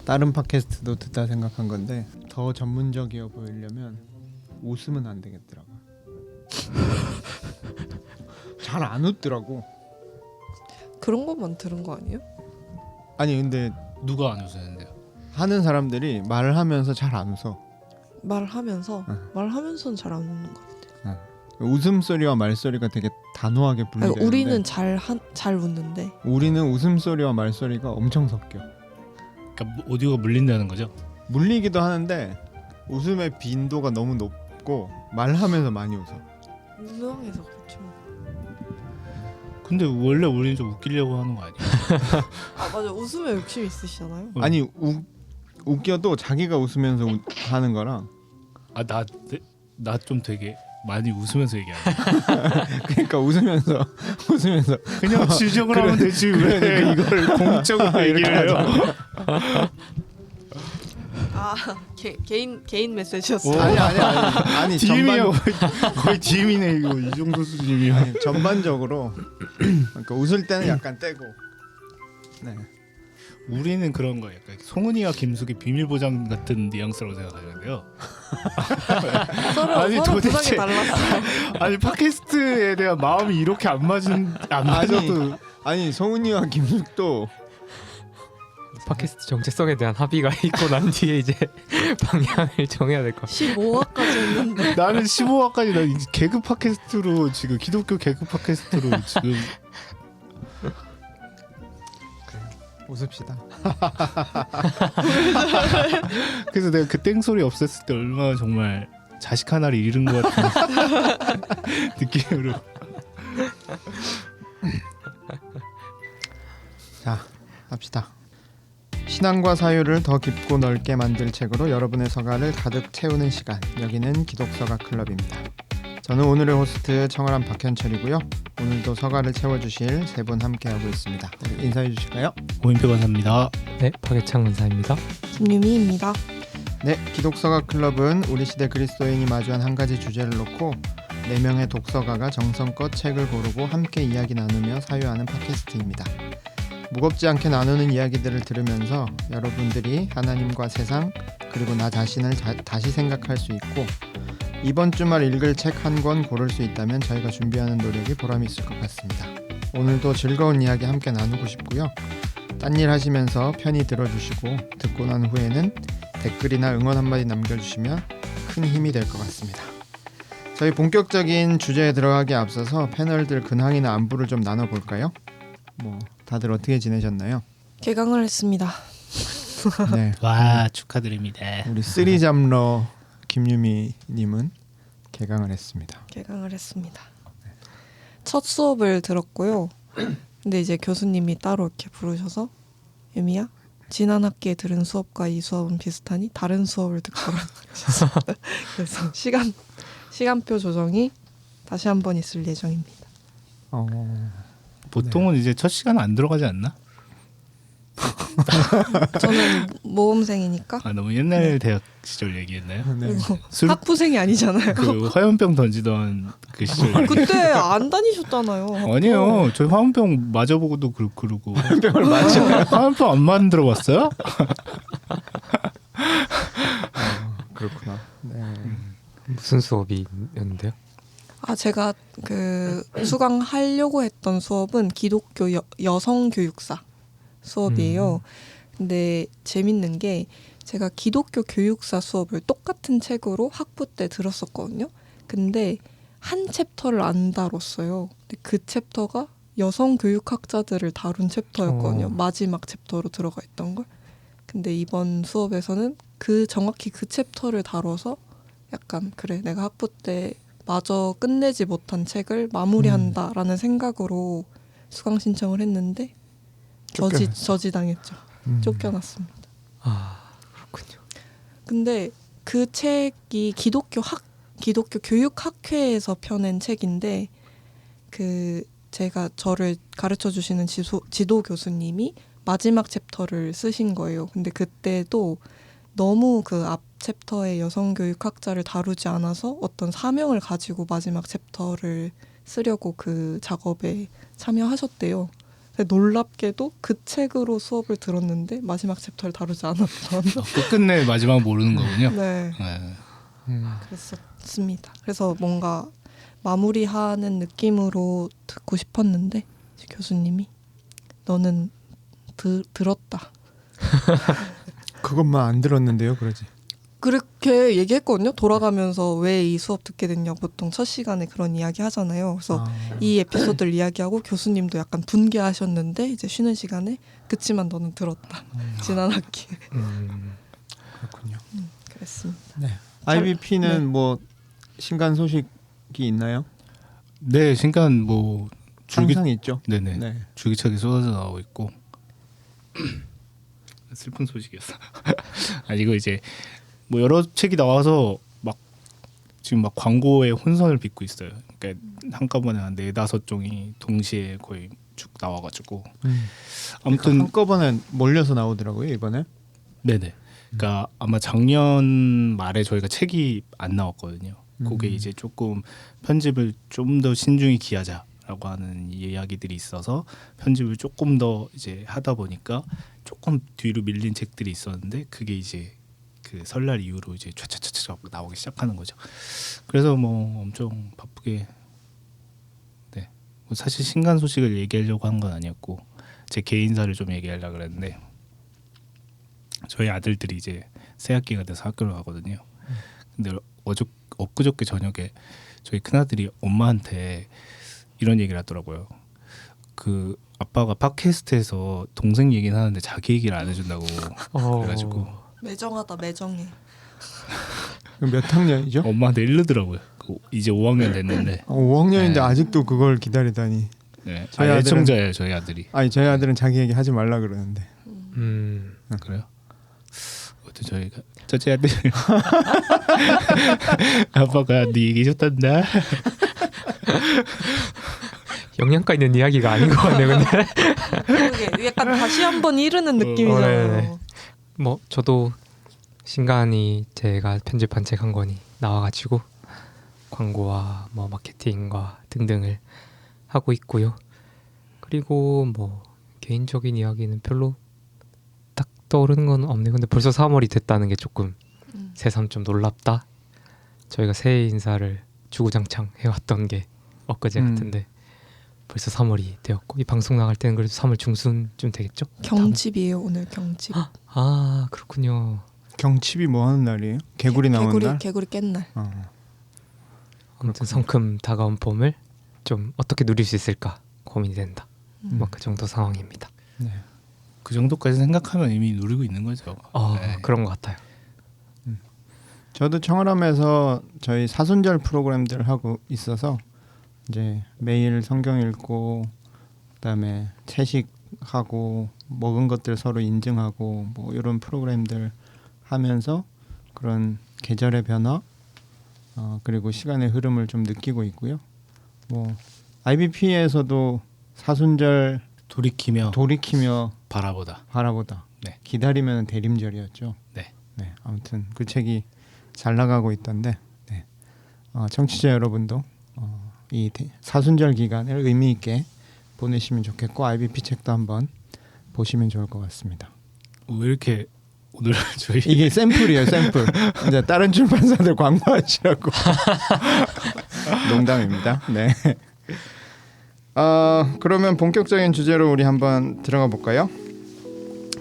다른 팟캐스트도 듣다 생각한 건데 더 전문적이어 보이려면 웃으면 안 되겠더라고. 잘 안 웃더라고. 그런 것만 들은 거 아니에요? 아니 근데 누가 안 웃으는데요? 하는 사람들이 말을 하면서 잘 안 웃어. 말하면서 응. 말하면서는 잘 안 웃는 것 같아요. 웃음소리와 말소리가 되게 단호하게 분리되는데 아니, 우리는 잘 웃는데 우리는 웃음소리와 말소리가 엄청 섞여. 그러니까 오디오가 물린다는 거죠? 물리기도 하는데 웃음의 빈도가 너무 높고 말하면서 많이 웃어. 유명해서 그렇죠. 근데 원래 우리는 좀 웃기려고 하는 거 아니에요? 아 맞아, 웃음에 욕심 있으시잖아요. 아니 웃겨도 자기가 웃으면서 하는 거랑 나 좀 되게 많이 웃으면서 얘기하네. 그러니까 웃으면서 그냥 지적을 하면 되지 왜 이걸 공적으로 얘기를 해요? 아 개인 메시지였어요. 아니 DM이에요. 거의 DM이네 이거. 이 정도 수준이면. 아니, 전반적으로 그러니까 웃을 때는 약간 떼고. 네. 우리는 그런 거 약간 송은이와 김숙의 비밀 보장 같은 뉘앙스라고 생각하는데요. 서로 도대체- 부상이 달랐어요. 아니 팟캐스트에 대한 마음이 이렇게 안 맞아도 아니 성훈이와 김숙도 팟캐스트 정체성에 대한 합의가 있고 난 뒤에 이제 방향을 정해야 될 것 같아. 15화까지 했는데 나는 15화까지 나 이제 개그 팟캐스트로 지금 기독교 개그 팟캐스트로 지금 웃읍시다. 그래서 내가 그 땡소리 없앴을 때 얼마나 정말 자식 하나를 잃은 것 같은 느낌으로. 자, 합시다. 신앙과 사유를 더 깊고 넓게 만들 책으로 여러분의 서가를 가득 채우는 시간. 여기는 기독서가 클럽입니다. 저는 오늘의 호스트 청아람 박현철이고요. 오늘도 서가를 채워주실 세 분 함께하고 있습니다. 우리 인사해 주실까요? 고인표 간사입니다. 네, 박예창 은사입니다. 김유미입니다. 네, 기독서가 클럽은 우리 시대 그리스도인이 마주한 한 가지 주제를 놓고 4명의 독서가가 정성껏 책을 고르고 함께 이야기 나누며 사유하는 팟캐스트입니다. 무겁지 않게 나누는 이야기들을 들으면서 여러분들이 하나님과 세상 그리고 나 자신을 다시 생각할 수 있고 이번 주말 읽을 책 한 권 고를 수 있다면 저희가 준비하는 노력이 보람이 있을 것 같습니다. 오늘도 즐거운 이야기 함께 나누고 싶고요. 딴 일 하시면서 편히 들어주시고 듣고 난 후에는 댓글이나 응원 한마디 남겨주시면 큰 힘이 될 것 같습니다. 저희 본격적인 주제에 들어가기에 앞서서 패널들 근황이나 안부를 좀 나눠볼까요? 다들 어떻게 지내셨나요? 개강을 했습니다. 네, 와 축하드립니다. 우리 쓰리잡러 김유미님은 개강을 했습니다. 개강을 했습니다. 첫 수업을 들었고요. 근데 이제 교수님이 따로 이렇게 부르셔서 유미야, 지난 학기에 들은 수업과 이 수업은 비슷하니 다른 수업을 듣거라. 그래서 시간표 조정이 다시 한번 있을 예정입니다. 보통은 이제 첫 시간 안 들어가지 않나? 저는 모범생이니까. 아 너무 옛날 대학 시절 얘기했나요? 네. 그리고 술- 학부생이 아니잖아요. 그 화염병 던지던 그 시절. 그때 안 다니셨잖아요. 아니에요. 저희 화염병 맞아보고도 그러고. 화염병을 맞아요. 화염병 안 만들어 봤어요? 그렇구나. 네. 무슨 수업이었는데요? 아 제가 그 수강하려고 했던 수업은 기독교 여성 교육사 수업이에요. 근데 재밌는 게 제가 기독교 교육사 수업을 똑같은 책으로 학부 때 들었었거든요. 근데 한 챕터를 안 다뤘어요. 근데 그 챕터가 여성 교육학자들을 다룬 챕터였거든요. 마지막 챕터로 들어가 있던 걸. 근데 이번 수업에서는 정확히 그 챕터를 다뤄서 약간 그래 내가 학부 때 마저 끝내지 못한 책을 마무리한다라는 생각으로 수강 신청을 했는데 저지당했죠. 쫓겨났습니다. 아, 그렇군요. 근데 그 책이 기독교 교육학회에서 펴낸 책인데 제가 저를 가르쳐 주시는 지도 교수님이 마지막 챕터를 쓰신 거예요. 근데 그때도 너무 그 앞 챕터의 여성교육학자를 다루지 않아서 어떤 사명을 가지고 마지막 챕터를 쓰려고 그 작업에 참여하셨대요. 근데 놀랍게도 그 책으로 수업을 들었는데 마지막 챕터를 다루지 않았던. 끝끝내 마지막 모르는 거군요. 네, 네. 그랬었습니다. 그래서 뭔가 마무리하는 느낌으로 듣고 싶었는데 이제 교수님이 너는 들었다. 그것만 안 들었는데요, 그러지. 그렇게 얘기했거든요. 돌아가면서 왜 이 수업 듣게 됐냐. 보통 첫 시간에 그런 이야기 하잖아요. 그래서 이 에피소드를 이야기하고 교수님도 약간 분개하셨는데 이제 쉬는 시간에 그치만 너는 들었다. 지난 학기에. 그렇군요. 그랬습니다. 네. IBP는 네. 뭐 신간 소식이 있나요? 네, 신간 뭐 항상 있죠. 네네 네. 줄기차게 쏟아져 나오고 있고 슬픈 소식이었어. 아니 이거 이제 뭐 여러 책이 나와서 막 지금 막 광고에 혼선을 빚고 있어요. 그러니까 한꺼번에 한 4-5종이 동시에 거의 쭉 나와가지고 아무튼 한꺼번에 몰려서 나오더라고요 이번에. 네네. 그러니까 아마 작년 말에 저희가 책이 안 나왔거든요. 그게 이제 조금 편집을 좀 더 신중히 기하자라고 하는 이야기들이 있어서 편집을 조금 더 이제 하다 보니까 조금 뒤로 밀린 책들이 있었는데 그게 이제 그 설날 이후로 이제 촤촤촤촤 나오기 시작하는 거죠. 그래서 뭐 엄청 바쁘게 네. 뭐 사실 신간 소식을 얘기하려고 한 건 아니었고 제 개인사를 좀 얘기하려고 그랬는데 저희 아들들이 이제 새 학기가 돼서 학교를 가거든요. 근데 엊그저께 저녁에 저희 큰아들이 엄마한테 이런 얘기를 하더라고요. 그 아빠가 팟캐스트에서 동생 얘기는 하는데 자기 얘기를 안 해준다고 그래가지고 매정하다 매정해. 몇 학년이죠? 엄마한테 일르더라고요. 이제 5학년 됐는데 5학년인데 네. 아직도 그걸 기다리다니. 네. 저희 아들은- 애청자예요 저희 아들이. 아니 저희 아들은 자기 얘기 하지 말라 그러는데. 그래요? 어때 저희가 저제 아들 아빠가 네 얘기 해줬단다. 영양가 있는 이야기가 아닌 것 같네요. 근데 그게 약간 다시 한번 이르는 느낌이잖아요. 네네. 뭐 저도 신간이 제가 편집한 책 한 권이 나와가지고 광고와 뭐 마케팅과 등등을 하고 있고요. 그리고 뭐 개인적인 이야기는 별로 딱 떠오르는 건 없네요. 근데 벌써 3월이 됐다는 게 조금 새삼 좀 놀랍다. 저희가 새해 인사를 주구장창 해왔던 게 엊그제 같은데 벌써 3월이 되었고 이 방송 나갈 때는 그래도 3월 중순쯤 되겠죠? 경칩이에요 오늘 경칩. 아 그렇군요. 경칩이 뭐 하는 날이에요? 개구리 나오는 날? 개구리 깬 날. 아무튼 성큼 다가온 봄을 좀 어떻게 누릴 수 있을까 고민이 된다. 뭐 그 정도 상황입니다. 네. 그 정도까지 생각하면 이미 누리고 있는 거죠. 네. 그런 것 같아요. 저도 청월함에서 저희 사순절 프로그램들을 하고 있어서 이제 매일 성경 읽고 그다음에 채식하고 먹은 것들 서로 인증하고 뭐 이런 프로그램들 하면서 그런 계절의 변화 그리고 시간의 흐름을 좀 느끼고 있고요. 뭐 IBP에서도 사순절 돌이키며 바라보다 네. 기다리면 대림절이었죠. 네. 네, 아무튼 그 책이 잘 나가고 있던데 네. 청취자 여러분도 이 사순절 기간을 의미 있게 보내시면 좋겠고 IBP 책도 한번 보시면 좋을 것 같습니다. 왜 이렇게 오늘 저희 이게 샘플이에요, 샘플. 이제 다른 출판사들 광고하시라고. 농담입니다. 네. 그러면 본격적인 주제로 우리 한번 들어가 볼까요?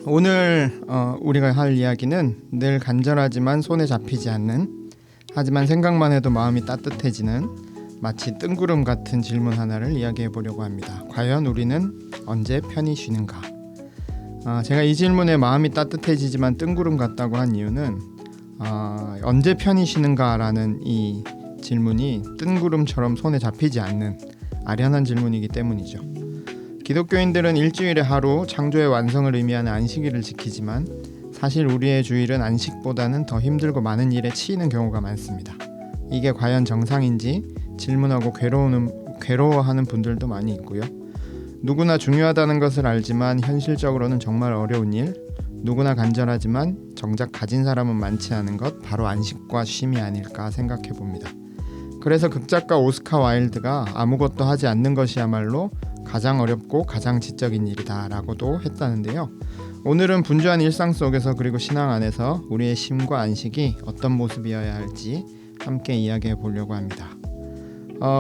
오늘 우리가 할 이야기는 늘 간절하지만 손에 잡히지 않는 하지만 생각만 해도 마음이 따뜻해지는 마치 뜬구름 같은 질문 하나를 이야기해 보려고 합니다. 과연 우리는 언제 편히 쉬는가? 제가 이 질문에 마음이 따뜻해지지만 뜬구름 같다고 한 이유는 언제 편히 쉬는가라는 이 질문이 뜬구름처럼 손에 잡히지 않는 아련한 질문이기 때문이죠. 기독교인들은 일주일에 하루 창조의 완성을 의미하는 안식일을 지키지만 사실 우리의 주일은 안식보다는 더 힘들고 많은 일에 치이는 경우가 많습니다. 이게 과연 정상인지 질문하고 괴로워하는 분들도 많이 있고요. 누구나 중요하다는 것을 알지만 현실적으로는 정말 어려운 일, 누구나 간절하지만 정작 가진 사람은 많지 않은 것, 바로 안식과 쉼이 아닐까 생각해 봅니다. 그래서 극작가 오스카 와일드가 아무것도 하지 않는 것이야말로 가장 어렵고 가장 지적인 일이다라고도 했다는데요. 오늘은 분주한 일상 속에서 그리고 신앙 안에서 우리의 심과 안식이 어떤 모습이어야 할지 함께 이야기해 보려고 합니다.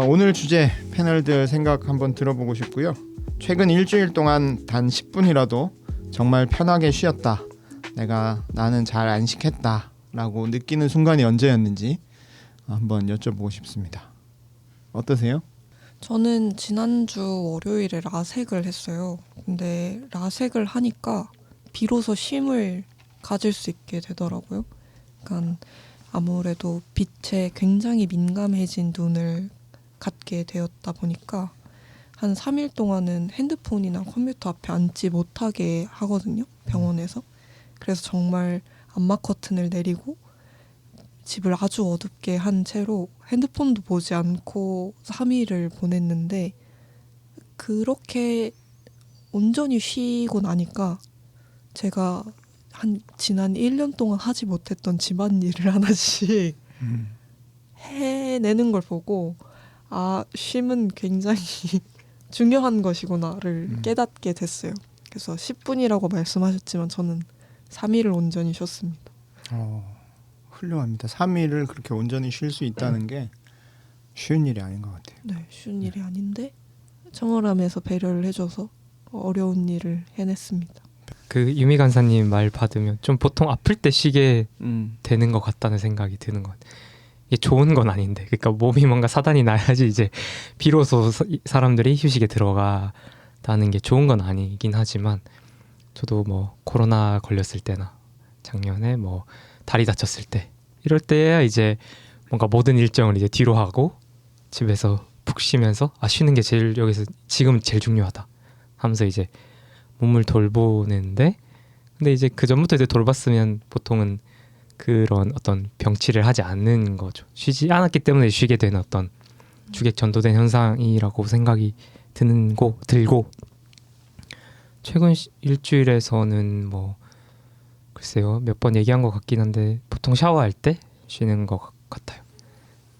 오늘 주제 패널들 생각 한번 들어보고 싶고요. 최근 일주일 동안 단 10분이라도 정말 편하게 쉬었다, 나는 잘 안식했다 라고 느끼는 순간이 언제였는지 한번 여쭤보고 싶습니다. 어떠세요? 저는 지난주 월요일에 라섹을 했어요. 근데 라섹을 하니까 비로소 쉼을 가질 수 있게 되더라고요. 그러니까 아무래도 빛에 굉장히 민감해진 눈을 갖게 되었다 보니까 한 3일 동안은 핸드폰이나 컴퓨터 앞에 앉지 못하게 하거든요. 병원에서. 그래서 정말 암막 커튼을 내리고 집을 아주 어둡게 한 채로 핸드폰도 보지 않고 3일을 보냈는데, 그렇게 온전히 쉬고 나니까 제가 지난 1년 동안 하지 못했던 집안일을 하나씩 해내는 걸 보고 쉼은 굉장히 중요한 것이구나를 깨닫게 됐어요. 그래서 10분이라고 말씀하셨지만 저는 3일을 온전히 쉬었습니다. 훌륭합니다. 3일을 그렇게 온전히 쉴 수 있다는 게 쉬운 일이 아닌 것 같아요. 네, 쉬운 일이 아닌데 청월함에서 배려를 해줘서 어려운 일을 해냈습니다. 그 유미 간사님 말 받으면 좀 보통 아플 때 쉬게 되는 것 같다는 생각이 드는 것 같아요. 이게 좋은 건 아닌데, 그러니까 몸이 뭔가 사단이 나야지 이제 비로소 사람들이 휴식에 들어가다는 게 좋은 건 아니긴 하지만, 저도 뭐 코로나 걸렸을 때나 작년에 뭐 다리 다쳤을 때 이럴 때야 이제 뭔가 모든 일정을 이제 뒤로 하고 집에서 푹 쉬면서 쉬는 게 제일 여기서 지금 제일 중요하다 하면서 이제 몸을 돌보는데, 근데 이제 그 전부터 이제 돌봤으면 보통은 그런 어떤 병치를 하지 않는 거죠. 쉬지 않았기 때문에 쉬게 되는 어떤 주객 전도된 현상이라고 생각이 들고 최근 일주일에서는 뭐 글쎄요, 몇 번 얘기한 것 같긴 한데 보통 샤워할 때 쉬는 것 같아요.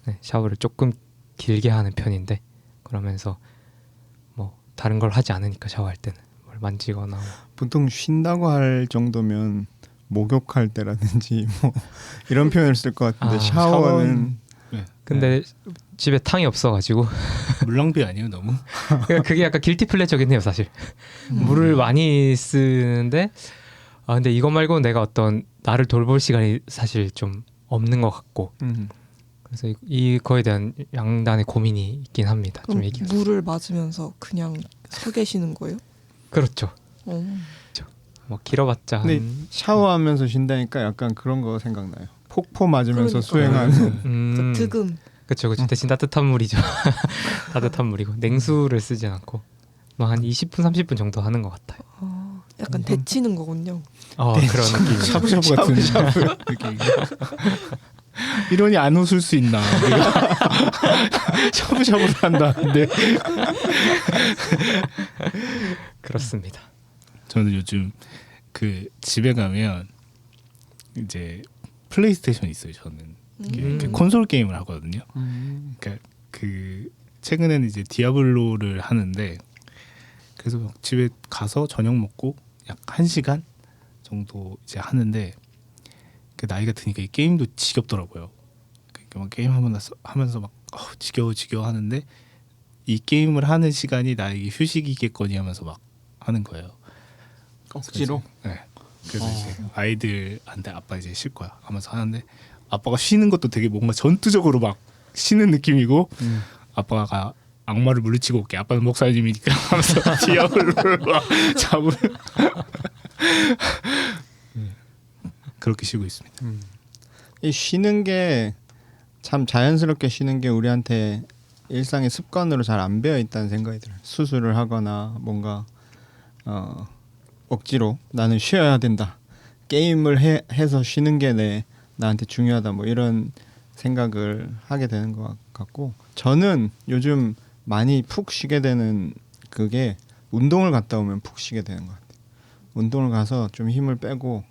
네, 샤워를 조금 길게 하는 편인데, 그러면서 뭐 다른 걸 하지 않으니까 샤워할 때는 뭘 만지거나 보통 쉰다고 할 정도면 목욕할 때라든지 뭐 이런 표현을 쓸 것 같은데 샤워는 네. 근데 집에 탕이 없어가지고 물낭비 아니에요 너무? 그게 약간 길티 플레저긴 해요 사실. 물을 많이 쓰는데 근데 이거 말고 내가 어떤 나를 돌볼 시간이 사실 좀 없는 것 같고, 그래서 이거에 대한 양단의 고민이 있긴 합니다. 그럼 좀 얘기가. 물을 맞으면서 그냥 서 계시는 거예요? 그렇죠. 뭐 길어봤자 근데 샤워하면서 쉰다니까 약간 그런 거 생각나요. 폭포 맞으면서 그러니까요. 수행하는 득음. 그렇죠. 대신 따뜻한 물이죠. 따뜻한 물이고 냉수를 쓰진 않고 뭐 한 20분 30분 정도 하는 것 같아요. 약간 데치는 거군요. 그런 느낌. 샤브샤브 같은 느낌. 이러니 안 웃을 수 있나? 우리가 샤브샤브를 한다는데. 그렇습니다. 저는 요즘 그 집에 가면 이제 플레이스테이션이 있어요. 저는 이렇게 콘솔 게임을 하거든요. 그러니까 그 최근에는 이제 디아블로를 하는데, 그래서 막 집에 가서 저녁 먹고 약 1시간 정도 이제 하는데, 그 나이가 드니까 이 게임도 지겹더라고요. 그러니까 막 게임 하면서 막 지겨워 하는데, 이 게임을 하는 시간이 나에게 휴식이겠거니 하면서 막 하는 거예요. 억지로? 네. 그래서 이제 아이들한테 아빠 이제 쉴 거야 하면서 하는데, 아빠가 쉬는 것도 되게 뭔가 전투적으로 막 쉬는 느낌이고, 아빠가 악마를 물리치고 올게, 아빠는 목사님이니까 하면서 디아블로를 막 잡으려 그렇게 쉬고 있습니다. 이 쉬는 게 참 자연스럽게 쉬는 게 우리한테 일상의 습관으로 잘 안 배어 있다는 생각이 들어요. 수술을 하거나 뭔가 억지로 나는 쉬어야 된다, 게임을 해서 쉬는 게 나한테 중요하다, 뭐 이런 생각을 하게 되는 것 같고, 저는 요즘 많이 푹 쉬게 되는 그게 운동을 갔다 오면 푹 쉬게 되는 것 같아요. 운동을 가서 좀 힘을 빼고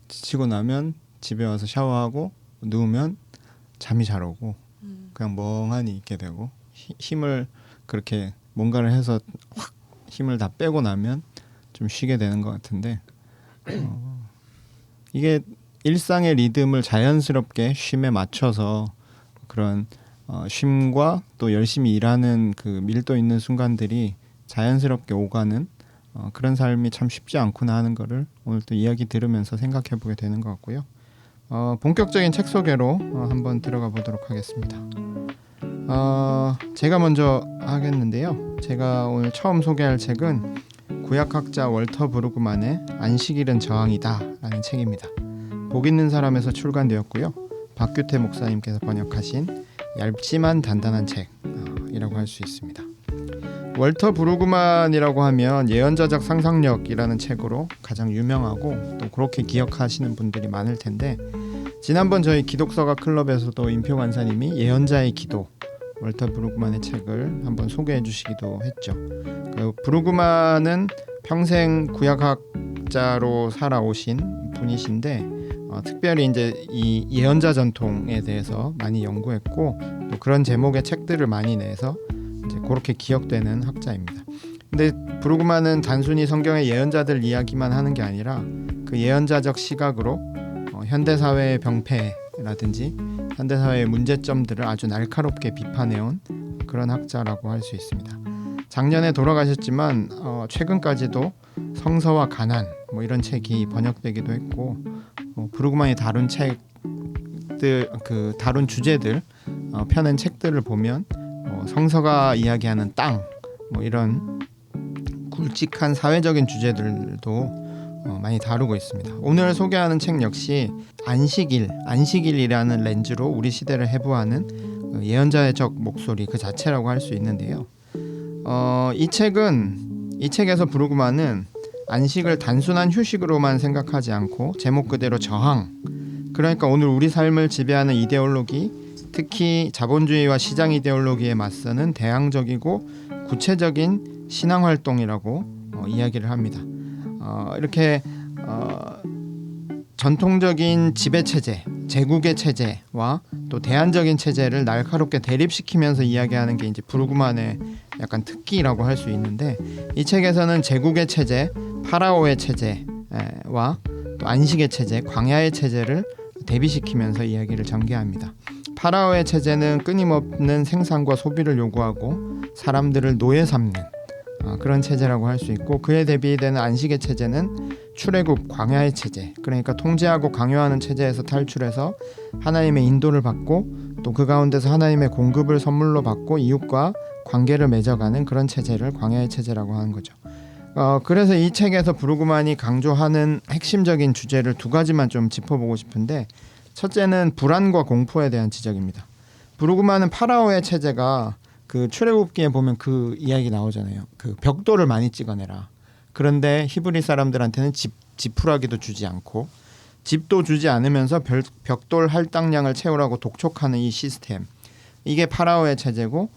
지치고 나면 집에 와서 샤워하고 누우면 잠이 잘 오고 그냥 멍하니 있게 되고, 힘을 그렇게 뭔가를 해서 확 힘을 다 빼고 나면 좀 쉬게 되는 것 같은데 이게 일상의 리듬을 자연스럽게 쉼에 맞춰서 그런 쉼과 또 열심히 일하는 그 밀도 있는 순간들이 자연스럽게 오가는 그런 삶이 참 쉽지 않구나 하는 거를 오늘 또 이야기 들으면서 생각해 보게 되는 것 같고요. 본격적인 책 소개로 한번 들어가 보도록 하겠습니다. 제가 먼저 하겠는데요. 제가 오늘 처음 소개할 책은 구약학자 월터 브루그만의 안식일은 저항이다 라는 책입니다. 복 있는 사람에서 출간되었고요. 박규태 목사님께서 번역하신 얇지만 단단한 책이라고 할 수 있습니다. 월터 브루그만이라고 하면 예언자적 상상력이라는 책으로 가장 유명하고 또 그렇게 기억하시는 분들이 많을 텐데 지난번 저희 기독서가 클럽에서도 임표 간사님이 예언자의 기도 월터 브루그만의 책을 한번 소개해 주시기도 했죠. 그 브루그만은 평생 구약학자로 살아오신 분이신데 특별히 이제 이 예언자 전통에 대해서 많이 연구했고 또 그런 제목의 책들을 많이 내서 이제 그렇게 기억되는 학자입니다. 근데 브루그만은 단순히 성경의 예언자들 이야기만 하는 게 아니라 그 예언자적 시각으로 현대 사회의 병폐라든지 현대 사회의 문제점들을 아주 날카롭게 비판해온 그런 학자라고 할 수 있습니다. 작년에 돌아가셨지만 최근까지도 성서와 가난 뭐 이런 책이 번역되기도 했고 브루그만이 다룬 책들 그 다룬 주제들 펴낸 책들을 보면 성서가 이야기하는 땅 뭐 이런 굵직한 사회적인 주제들도 많이 다루고 있습니다. 오늘 소개하는 책 역시 안식일이라는 렌즈로 우리 시대를 해부하는 예언자적 목소리 그 자체라고 할 수 있는데요. 이 책에서 브루그만은 안식을 단순한 휴식으로만 생각하지 않고 제목 그대로 저항, 그러니까 오늘 우리 삶을 지배하는 이데올로기, 특히 자본주의와 시장 이데올로기에 맞서는 대항적이고 구체적인 신앙활동이라고 이야기를 합니다. 이렇게 전통적인 지배체제, 제국의 체제와 또 대안적인 체제를 날카롭게 대립시키면서 이야기하는 게 이제 브루그만의 약간 특기라고 할 수 있는데 이 책에서는 제국의 체제, 파라오의 체제와 또 안식의 체제, 광야의 체제를 대비시키면서 이야기를 전개합니다. 파라오의 체제는 끊임없는 생산과 소비를 요구하고 사람들을 노예 삼는 그런 체제라고 할 수 있고 그에 대비되는 안식의 체제는 출애굽 광야의 체제, 그러니까 통제하고 강요하는 체제에서 탈출해서 하나님의 인도를 받고 또 그 가운데서 하나님의 공급을 선물로 받고 이웃과 관계를 맺어가는 그런 체제를 광야의 체제라고 하는 거죠. 그래서 이 책에서 브루그만이 강조하는 핵심적인 주제를 두 가지만 좀 짚어보고 싶은데 첫째는 불안과 공포에 대한 지적입니다. 브루그만은 파라오의 체제가 그 출애굽기에 보면 그 이야기 나오잖아요. 그 벽돌을 많이 찍어내라. 그런데 히브리 사람들한테는 지푸라기도 주지 않고 집도 주지 않으면서 벽돌 할당량을 채우라고 독촉하는 이 시스템. 이게 파라오의 체제고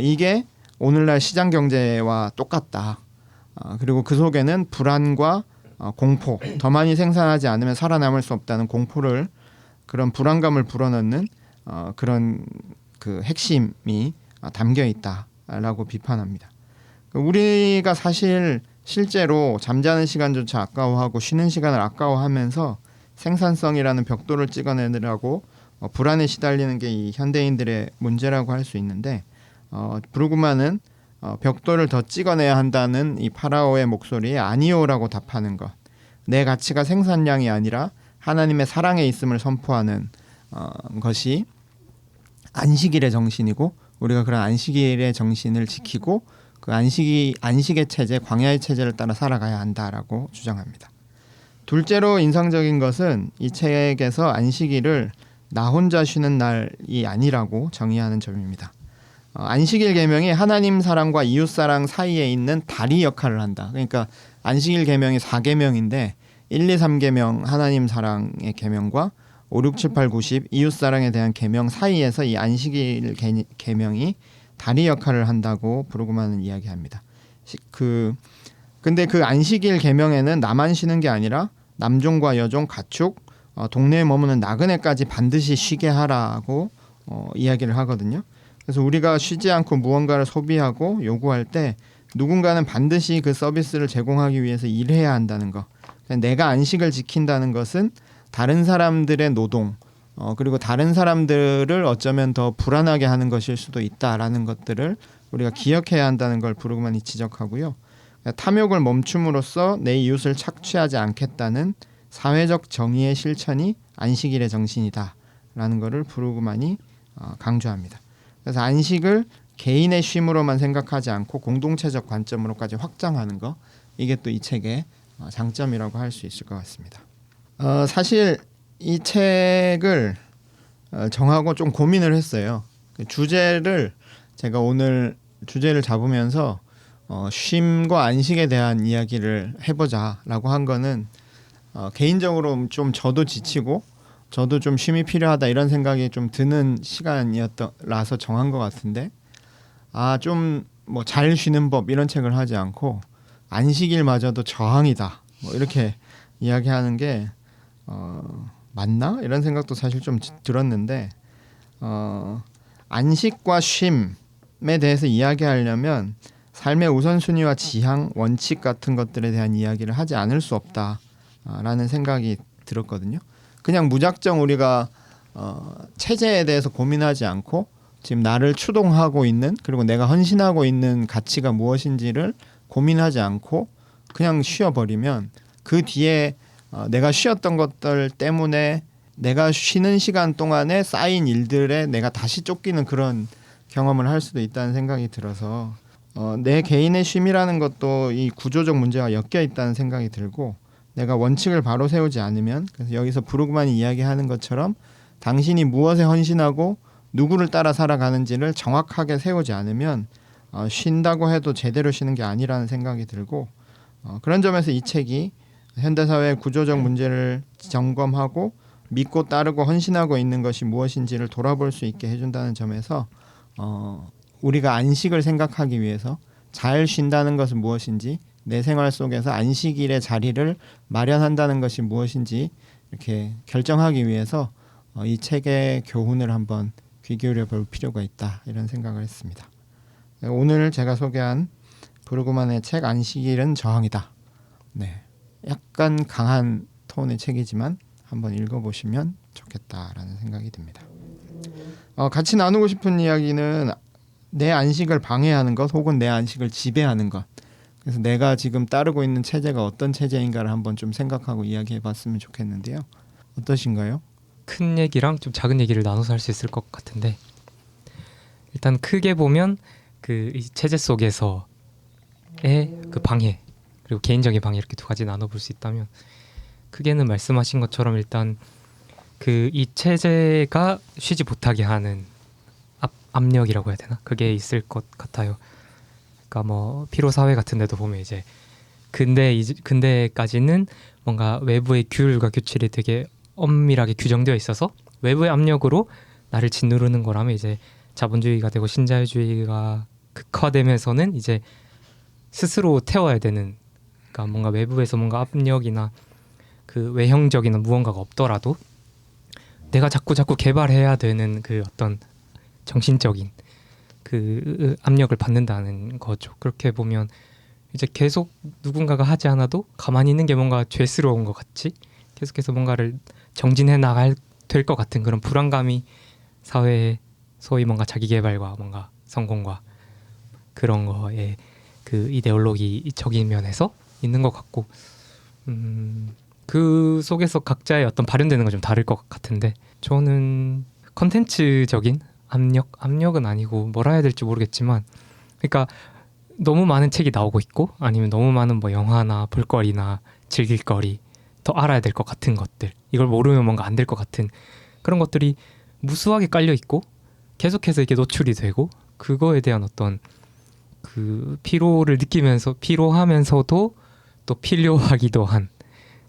이게 오늘날 시장 경제와 똑같다. 그리고 그 속에는 불안과 공포, 더 많이 생산하지 않으면 살아남을 수 없다는 공포를 그런 불안감을 불어넣는 그런 그 핵심이 담겨 있다라고 비판합니다. 우리가 사실 실제로 잠자는 시간조차 아까워하고 쉬는 시간을 아까워하면서 생산성이라는 벽돌을 찍어내느라고 불안에 시달리는 게 이 현대인들의 문제라고 할 수 있는데 브루그만은 벽돌을 더 찍어내야 한다는 이 파라오의 목소리에 아니오라고 답하는 것. 내 가치가 생산량이 아니라 하나님의 사랑에 있음을 선포하는 것이 안식일의 정신이고 우리가 그런 안식일의 정신을 지키고 그 안식의 체제, 광야의 체제를 따라 살아가야 한다라고 주장합니다. 둘째로 인상적인 것은 이 책에서 안식일을 나 혼자 쉬는 날이 아니라고 정의하는 점입니다. 안식일 계명이 하나님 사랑과 이웃 사랑 사이에 있는 다리 역할을 한다. 그러니까 안식일 계명이 4계명인데 1, 2, 3계명 하나님 사랑의 계명과 5, 6, 7, 8, 9, 10 이웃 사랑에 대한 계명 사이에서 이 안식일 계명이 다리 역할을 한다고 브루그만은 이야기합니다. 근데 그 안식일 계명에는 나만 쉬는 게 아니라 남종과 여종, 가축, 동네에 머무는 나그네까지 반드시 쉬게 하라고 이야기를 하거든요. 그래서 우리가 쉬지 않고 무언가를 소비하고 요구할 때 누군가는 반드시 그 서비스를 제공하기 위해서 일해야 한다는 거. 내가 안식을 지킨다는 것은 다른 사람들의 노동 그리고 다른 사람들을 어쩌면 더 불안하게 하는 것일 수도 있다라는 것들을 우리가 기억해야 한다는 걸 브루그만이 지적하고요. 탐욕을 멈춤으로써 내 이웃을 착취하지 않겠다는 사회적 정의의 실천이 안식일의 정신이다라는 것을 브루그만이 강조합니다. 그래서 안식을 개인의 쉼으로만 생각하지 않고 공동체적 관점으로까지 확장하는 거, 이게 또 이 책의 장점이라고 할 수 있을 것 같습니다. 사실 이 책을 정하고 좀 고민을 했어요. 그 주제를 제가 오늘 주제를 잡으면서 쉼과 안식에 대한 이야기를 해보자라고 한 거는 개인적으로 좀 저도 지치고 저도 좀 쉼이 필요하다 이런 생각이 좀 드는 시간이었라서 정한 것 같은데, 좀 뭐 잘 쉬는 법 이런 책을 하지 않고 안식일마저도 저항이다 뭐 이렇게 이야기하는 게 맞나 이런 생각도 사실 좀 들었는데, 안식과 쉼에 대해서 이야기하려면 삶의 우선순위와 지향, 원칙 같은 것들에 대한 이야기를 하지 않을 수 없다라는 생각이 들었거든요. 그냥 무작정 우리가 체제에 대해서 고민하지 않고 지금 나를 추동하고 있는, 그리고 내가 헌신하고 있는 가치가 무엇인지를 고민하지 않고 그냥 쉬어버리면 그 뒤에 내가 쉬었던 것들 때문에 내가 쉬는 시간 동안에 쌓인 일들에 내가 다시 쫓기는 그런 경험을 할 수도 있다는 생각이 들어서 내 개인의 쉼이라는 것도 이 구조적 문제와 엮여 있다는 생각이 들고, 내가 원칙을 바로 세우지 않으면, 그래서 여기서 브루그만이 이야기하는 것처럼 당신이 무엇에 헌신하고 누구를 따라 살아가는지를 정확하게 세우지 않으면 쉰다고 해도 제대로 쉬는 게 아니라는 생각이 들고, 그런 점에서 이 책이 현대사회의 구조적 문제를 점검하고 믿고 따르고 헌신하고 있는 것이 무엇인지를 돌아볼 수 있게 해준다는 점에서 우리가 안식을 생각하기 위해서 잘 쉰다는 것은 무엇인지, 내 생활 속에서 안식일의 자리를 마련한다는 것이 무엇인지 이렇게 결정하기 위해서 이 책의 교훈을 한번 귀 기울여 볼 필요가 있다 이런 생각을 했습니다. 오늘 제가 소개한 브루그만의 책 안식일은 저항이다. 네, 약간 강한 톤의 책이지만 한번 읽어보시면 좋겠다라는 생각이 듭니다. 같이 나누고 싶은 이야기는 내 안식을 방해하는 것 혹은 내 안식을 지배하는 것. 그래서 내가 지금 따르고 있는 체제가 어떤 체제인가를 한번 좀 생각하고 이야기해봤으면 좋겠는데요. 어떠신가요? 큰 얘기랑 좀 작은 얘기를 나눠서 할 수 있을 것 같은데, 일단 크게 보면 그 이 체제 속에서의 그 방해 그리고 개인적인 방해, 이렇게 두 가지 나눠볼 수 있다면, 크게는 말씀하신 것처럼 일단 그 이 체제가 쉬지 못하게 하는 압력이라고 해야 되나, 그게 있을 것 같아요. 그러니까 뭐 피로 사회 같은 데도 보면 이제 근대까지는 뭔가 외부의 규율과 규칙이 되게 엄밀하게 규정되어 있어서 외부의 압력으로 나를 짓누르는 거라면, 이제 자본주의가 되고 신자유주의가 극화되면서는 이제 스스로 태워야 되는, 그러니까 뭔가 외부에서 뭔가 압력이나 그 외형적인 무언가가 없더라도 내가 자꾸 개발해야 되는 그 어떤 정신적인 그 압력을 받는다는 거죠. 그렇게 보면 이제 계속 누군가가 하지 않아도 가만히 있는 게 뭔가 죄스러운 것 같이 계속해서 뭔가를 정진해 나갈 될 것 같은 그런 불안감이 사회에 소위 뭔가 자기 개발과 뭔가 성공과 그런 거에 그 이데올로기적인 면에서 있는 것 같고, 그 속에서 각자의 어떤 발현되는 건 좀 다를 것 같은데, 저는 컨텐츠적인 압력은 아니고 뭐라 해야 될지 모르겠지만, 그러니까 너무 많은 책이 나오고 있고 아니면 너무 많은 뭐 영화나 볼거리나 즐길거리, 더 알아야 될 것 같은 것들, 이걸 모르면 뭔가 안 될 것 같은 그런 것들이 무수하게 깔려 있고 계속해서 이게 노출이 되고, 그거에 대한 어떤 그 피로를 느끼면서 피로하면서도 또 필요하기도 한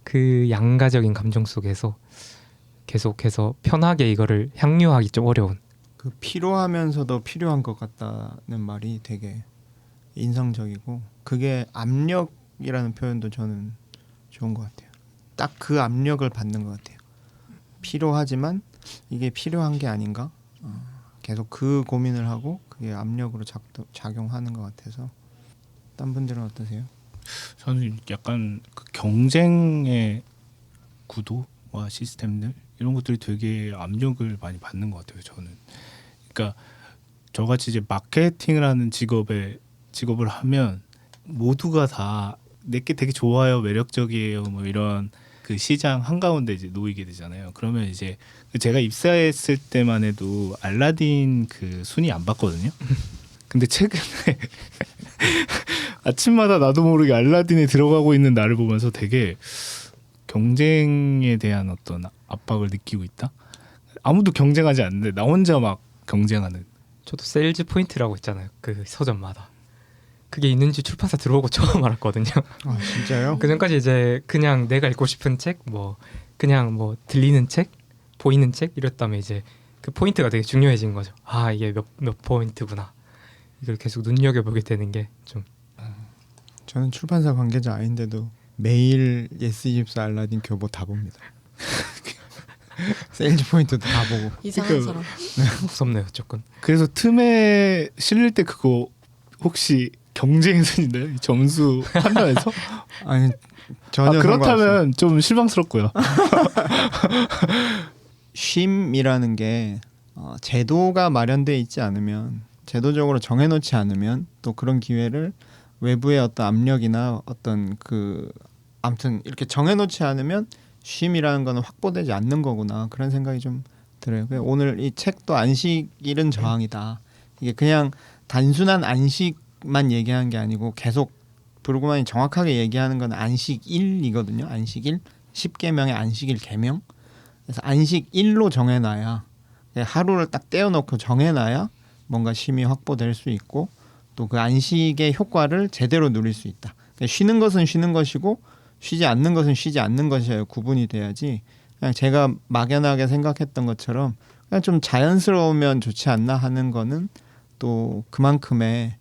그 양가적인 감정 속에서 계속해서 편하게 이거를 향유하기 좀 어려운, 그 필요하면서도 필요한 것 같다는 말이 되게 인상적이고, 그게 압력이라는 표현도 저는 좋은 것 같아요. 딱 그 압력을 받는 것 같아요. 필요하지만 이게 필요한 게 아닌가? 계속 그 고민을 하고 그게 압력으로 작용하는 것 같아서 딴 분들은 어떠세요? 저는 약간 그 경쟁의 구도와 시스템들 이런 것들이 되게 압력을 많이 받는 것 같아요. 저는. 그러니까 저같이 이제 마케팅을 하는 직업을 하면 모두가 다 내게 되게 좋아요, 매력적이에요, 뭐 이런 그 시장 한가운데 이제 놓이게 되잖아요. 그러면 이제 제가 입사했을 때만 해도 알라딘 그 순위 안 봤거든요. 근데 최근에 아침마다 나도 모르게 알라딘에 들어가고 있는 나를 보면서 되게 경쟁에 대한 어떤 압박을 느끼고 있다. 아무도 경쟁하지 않는데 나 혼자 막 경쟁하는. 저도 세일즈 포인트라고 있잖아요. 그 서점마다. 그게 있는지 출판사 들어오고 처음 알았거든요. 아 진짜요? 그 전까지 이제 그냥 내가 읽고 싶은 책, 뭐 그냥 뭐 들리는 책, 보이는 책 이랬다면 이제 그 포인트가 되게 중요해진 거죠. 아 이게 몇 포인트구나. 이걸 계속 눈여겨보게 되는 게 좀 저는 출판사 관계자 아닌데도 매일 예스24 알라딘 교보 다 봅니다. 세일즈 포인트도 다 보고. 이상한 사람. 무섭네요 조금. 그래서 틈에 실릴 때 그거 혹시 경쟁 순인가요? 점수 판단해서? 아니 전혀 그렇다면 좀 실망스럽고요. 쉼이라는 게 제도가 마련돼 있지 않으면, 제도적으로 정해놓지 않으면 또 그런 기회를 외부의 어떤 압력이나 어떤 그 아무튼 이렇게 정해놓지 않으면 쉼이라는 거는 확보되지 않는 거구나, 그런 생각이 좀 들어요. 오늘 이 책도 안식일은 저항이다. 이게 그냥 단순한 안식만 얘기하는 게 아니고 계속 브루그만이 정확하게 얘기하는 건 안식일이거든요. 안식일 10계명의 안식일 계명. 그래서 안식일로 정해놔야, 하루를 딱 떼어놓고 정해놔야 뭔가 쉼이 확보될 수 있고 또 그 안식의 효과를 제대로 누릴 수 있다. 쉬는 것은 쉬는 것이고 쉬지 않는 것은 쉬지 않는 것이어야 구분이 돼야지, 그냥 제가 막연하게 생각했던 것처럼 그냥 좀 자연스러우면 좋지 않나 하는 거는 또 그만큼의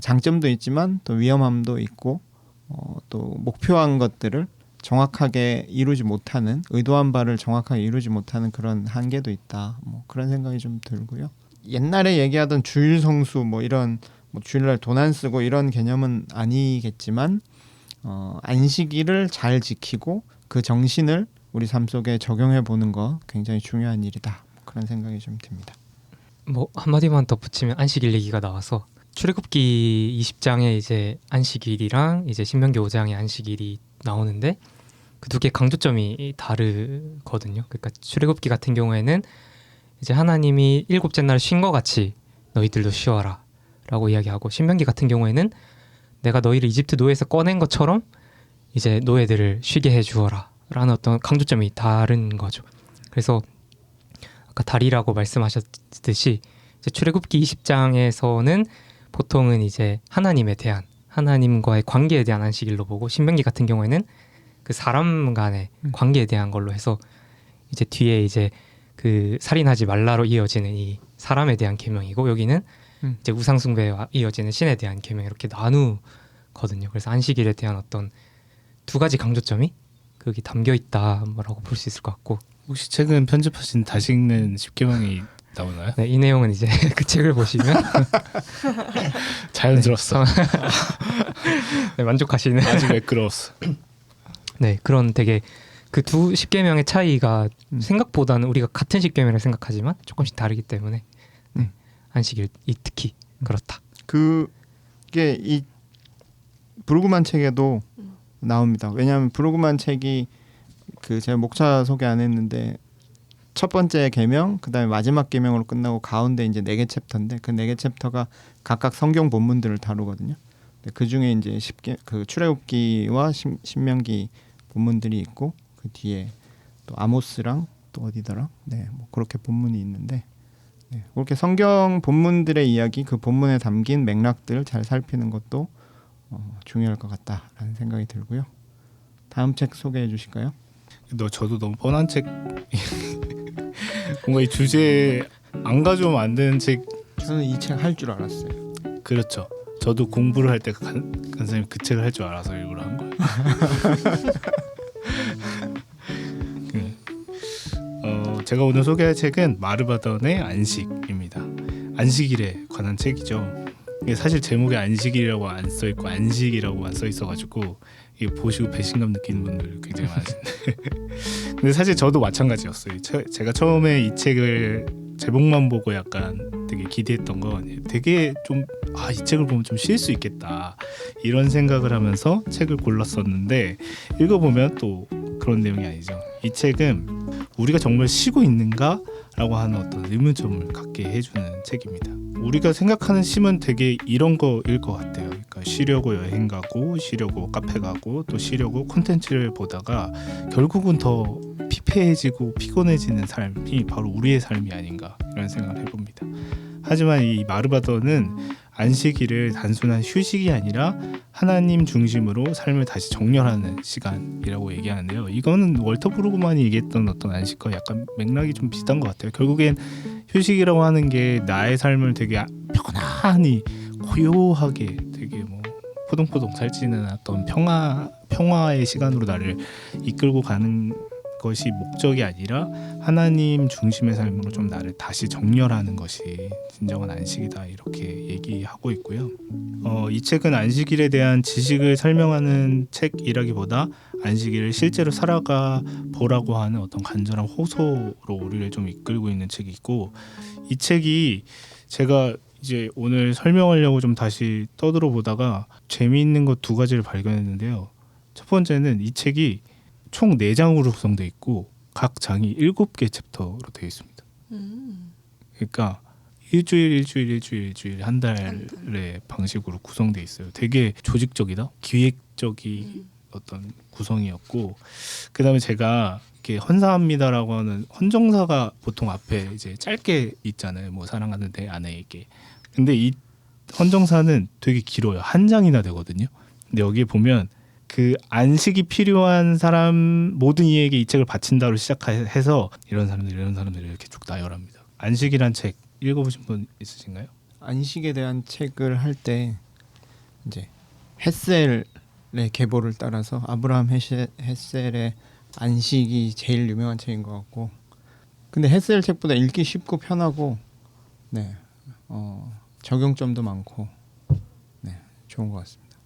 장점도 있지만 또 위험함도 있고 또 목표한 것들을 정확하게 이루지 못하는, 의도한 바를 정확하게 이루지 못하는 그런 한계도 있다. 뭐 그런 생각이 좀 들고요. 옛날에 얘기하던 주일 성수 뭐 이런 뭐 주일날 돈 안 쓰고 이런 개념은 아니겠지만 안식일을 잘 지키고 그 정신을 우리 삶 속에 적용해 보는 거 굉장히 중요한 일이다. 그런 생각이 좀 듭니다. 뭐 한마디만 덧붙이면 안식일 얘기가 나와서 출애굽기 20장에 이제 안식일이랑 이제 신명기 5장에 안식일이 나오는데 그 두 개 강조점이 다르거든요. 그러니까 출애굽기 같은 경우에는 이제 하나님이 일곱째 날 쉰 것 같이 너희들도 쉬어라 라고 이야기하고, 신명기 같은 경우에는 내가 너희를 이집트 노예에서 꺼낸 것처럼 이제 노예들을 쉬게 해주어라 라는 어떤 강조점이 다른 거죠. 그래서 아까 달이라고 말씀하셨듯이 이제 출애굽기 20장에서는 보통은 이제 하나님에 대한, 하나님과의 관계에 대한 안식일로 보고, 신명기 같은 경우에는 그 사람 간의 관계에 대한 걸로 해서 이제 뒤에 이제 그 살인하지 말라로 이어지는 이 사람에 대한 계명이고, 여기는 이제 우상 숭배와 이어지는 신에 대한 계명, 이렇게 나누거든요. 그래서 안식일에 대한 어떤 두 가지 강조점이 거기 담겨 있다라고 볼 수 있을 것 같고. 혹시 최근 편집하신 다시 읽는 10계명이 나오나요? 네, 이 내용은 이제 그 책을 보시면 자연스러웠어. 네, 만족하시는. 아주 매끄러웠어. 네, 그런 되게 그 두 10계명의 차이가 생각보다는 우리가 같은 10계명을 생각하지만 조금씩 다르기 때문에 네, 안식일이 특히 그렇다. 그게 이 브루그만 책에도 나옵니다. 왜냐하면 브루그만 책이 그 제가 목차 소개 안 했는데 첫 번째 계명, 그다음에 마지막 계명으로 끝나고 가운데 이제 4개 챕터인데 그 4개 챕터가 각각 성경 본문들을 다루거든요. 그 중에 이제 그 출애굽기와 신명기 본문들이 있고 그 뒤에 또 아모스랑 또 어디더라? 네, 뭐 그렇게 본문이 있는데 네, 그렇게 성경 본문들의 이야기, 그 본문에 담긴 맥락들을 잘 살피는 것도 중요할 것 같다라는 생각이 들고요. 다음 책 소개해 주실까요? 저도 너무 뻔한 책 뭔가 이 주제에 안 가져오면 안 되는 책. 저는 이 책 할 줄 알았어요. 그렇죠. 저도 공부를 할 때 간사님 그 책을 할 줄 알아서 일부러 한 거예요. 제가 오늘 소개할 책은 마르바던의 안식입니다. 안식일에 관한 책이죠. 이게 사실 제목에 안식이라고 안 써 있고 안식이라고만 써 있어가지고 이게 보시고 배신감 느끼는 분들 굉장히 많으신데 근데 사실 저도 마찬가지였어요. 제가 처음에 이 책을 제목만 보고 약간 되게 기대했던 건 되게 좀 이 책을 보면 좀 쉴 수 있겠다 이런 생각을 하면서 책을 골랐었는데 읽어보면 또 그런 내용이 아니죠. 이 책은 우리가 정말 쉬고 있는가? 라고 하는 어떤 의문점을 갖게 해주는 책입니다. 우리가 생각하는 쉼은 되게 이런 거일 것 같아요. 그러니까 쉬려고 여행 가고 쉬려고 카페 가고 또 쉬려고 콘텐츠를 보다가 결국은 더 피폐해지고 피곤해지는 삶이 바로 우리의 삶이 아닌가 이런 생각을 해봅니다. 하지만 이 마르바더는 안식일을 단순한 휴식이 아니라 하나님 중심으로 삶을 다시 정렬하는 시간이라고 얘기하는데요. 이거는 월터 브루그만이 얘기했던 어떤 안식과 약간 맥락이 좀 비슷한 것 같아요. 결국엔 휴식이라고 하는 게 나의 삶을 되게 편안히 고요하게 되게 뭐 포동포동 살지는 어떤 평화의 시간으로 나를 이끌고 가는 것이 목적이 아니라 하나님 중심의 삶으로 좀 나를 다시 정렬하는 것이 진정한 안식이다 이렇게 얘기하고 있고요. 이 책은 안식일에 대한 지식을 설명하는 책이라기보다 안식일을 실제로 살아가 보라고 하는 어떤 간절한 호소로 우리를 좀 이끌고 있는 책이고 이 책이 제가 이제 오늘 설명하려고 좀 다시 떠들어 보다가 재미있는 것 2가지를 발견했는데요. 첫 번째는 이 책이 총 4장으로 구성되어 있고 각 장이 7개 챕터로 되어 있습니다. 그러니까 일주일 한 달의 방식으로 구성되어 있어요. 되게 조직적이다, 기획적인 어떤 구성이었고 그다음에 제가 이렇게 헌사합니다라고 하는 헌정사가 보통 앞에 이제 짧게 있잖아요. 뭐 사랑하는 내 아내에게. 근데 이 헌정사는 되게 길어요. 1장이나 되거든요. 근데 여기에 보면 그 안식이 필요한 사람 모든 이에게 이 책을 바친다로 시작해서 이런 사람들 이렇게 쭉 나열합니다. 안식이란 책 읽어보신 분 있으신가요? 안식에 대한 책을 할 때 이제 햇셀의 계보를 따라서 아브라함 햇셀의 안식이 제일 유명한 책인 것 같고 근데 햇셀 책보다 읽기 쉽고 편하고 적용점도 많고 좋은 것 같습니다.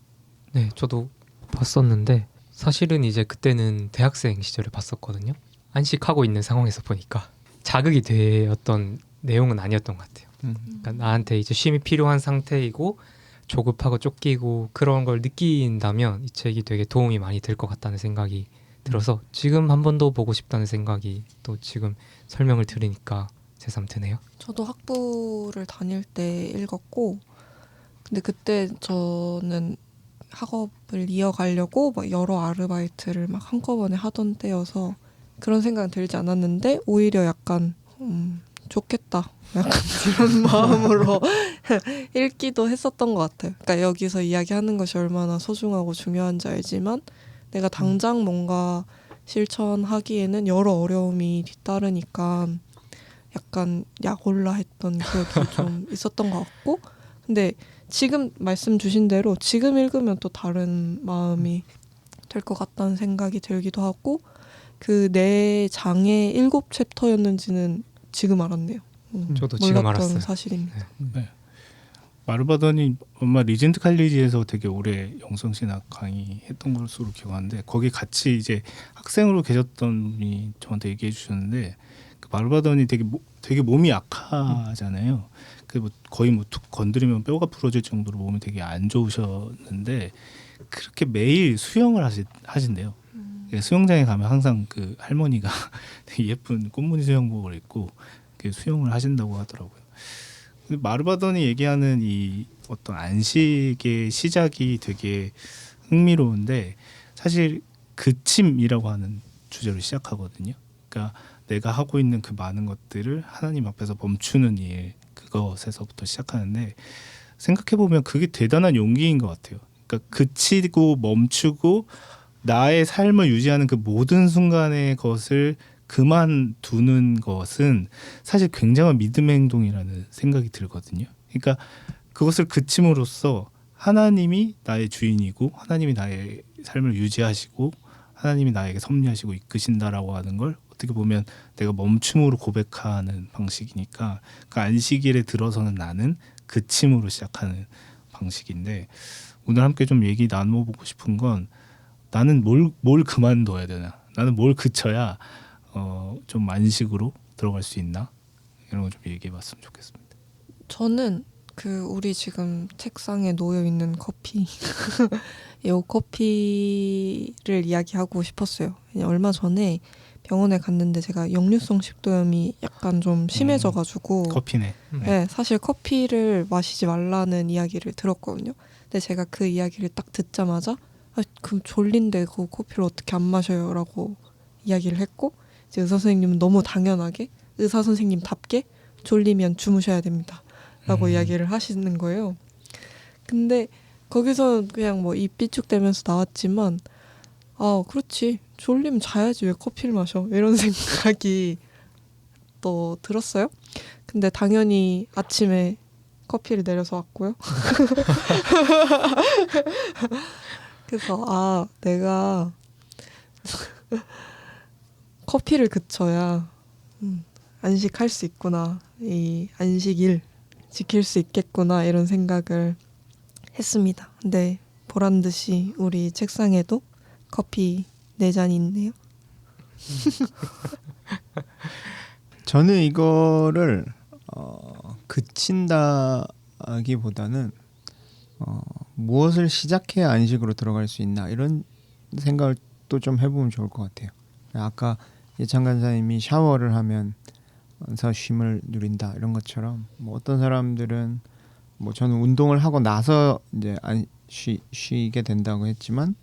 네, 저도 봤었는데 사실은 이제 그때는 대학생 시절에 봤었거든요. 안식하고 있는 상황에서 보니까 자극이 되었던 내용은 아니었던 것 같아요. 그러니까 나한테 이제 쉼이 필요한 상태이고 조급하고 쫓기고 그런 걸 느낀다면 이 책이 되게 도움이 많이 될 것 같다는 생각이 들어서 지금 한 번 더 보고 싶다는 생각이 또 지금 설명을 들으니까 새삼 드네요. 저도 학부를 다닐 때 읽었고 근데 그때 저는 학업을 이어가려고 막 여러 아르바이트를 막 한꺼번에 하던 때여서 그런 생각은 들지 않았는데 오히려 약간 좋겠다 약간 이런 마음으로 읽기도 했었던 것 같아요. 그러니까 여기서 이야기하는 것이 얼마나 소중하고 중요한지 알지만 내가 당장 뭔가 실천하기에는 여러 어려움이 뒤따르니까 약간 약올라 했던 기억이 좀 있었던 것 같고 근데 지금 말씀 주신 대로 지금 읽으면 또 다른 마음이 될 것 같다는 생각이 들기도 하고 그 4장의 7챕터였는지는 지금 알았네요. 저도 지금 몰랐던 알았어요. 사실입니다. 네. 마르바더니 엄마 리젠트 칼리지에서 되게 오래 영성신학 강의했던 것으로 기억하는데 거기 같이 이제 학생으로 계셨던 분이 저한테 얘기해 주셨는데 그 마르바더니 되게 몸이 약하잖아요. 그 뭐 거의 뭐 툭 건드리면 뼈가 부러질 정도로 몸이 되게 안 좋으셨는데 그렇게 매일 수영을 하신대요. 수영장에 가면 항상 그 할머니가 되게 예쁜 꽃무늬 수영복을 입고 수영을 하신다고 하더라고요. 마르바더니 얘기하는 이 어떤 안식의 시작이 되게 흥미로운데 사실 그침이라고 하는 주제로 시작하거든요. 그러니까 내가 하고 있는 그 많은 것들을 하나님 앞에서 멈추는 일 그것에서부터 시작하는데 생각해보면 그게 대단한 용기인 것 같아요. 그러니까 그치고 멈추고 나의 삶을 유지하는 그 모든 순간의 것을 그만두는 것은 사실 굉장한 믿음의 행동이라는 생각이 들거든요. 그러니까 그것을 그침으로써 하나님이 나의 주인이고 하나님이 나의 삶을 유지하시고 하나님이 나에게 섭리하시고 이끄신다라고 하는 걸 어떻게 보면 내가 멈춤으로 고백하는 방식이니까 그 안식일에 들어서는 나는 그침으로 시작하는 방식인데 오늘 함께 좀 얘기 나눠보고 싶은 건 나는 뭘 그만둬야 되나? 나는 뭘 그쳐야 좀 안식으로 들어갈 수 있나? 이런 거 좀 얘기해봤으면 좋겠습니다. 저는 그 우리 지금 책상에 놓여 있는 커피, 이 커피를 이야기하고 싶었어요. 얼마 전에 병원에 갔는데 제가 역류성 식도염이 약간 좀 심해져가지고 커피네. 네, 사실 커피를 마시지 말라는 이야기를 들었거든요. 근데 제가 그 이야기를 딱 듣자마자 그럼 졸린데 그 커피를 어떻게 안 마셔요? 라고 이야기를 했고 이제 의사 선생님은 너무 당연하게 의사 선생님답게 졸리면 주무셔야 됩니다. 라고 이야기를 하시는 거예요. 근데 거기서 그냥 뭐 입 삐죽대면서 나왔지만 그렇지. 졸리면 자야지 왜 커피를 마셔. 이런 생각이 또 들었어요. 근데 당연히 아침에 커피를 내려서 왔고요. 그래서 내가 커피를 그쳐야 안식할 수 있구나. 이 안식일 지킬 수 있겠구나 이런 생각을 했습니다. 근데 보란 듯이 우리 책상에도 커피 4잔이 있네요. 저는 이거를 그친다기보다는 무엇을 시작해야 안식으로 들어갈 수 있나 이런 생각을 또 좀 해보면 좋을 것 같아요. 아까 예찬 간사님이 샤워를 하면서 쉼을 누린다 이런 것처럼 뭐 어떤 사람들은 뭐 저는 운동을 하고 나서 이제 쉬게 된다고 했지만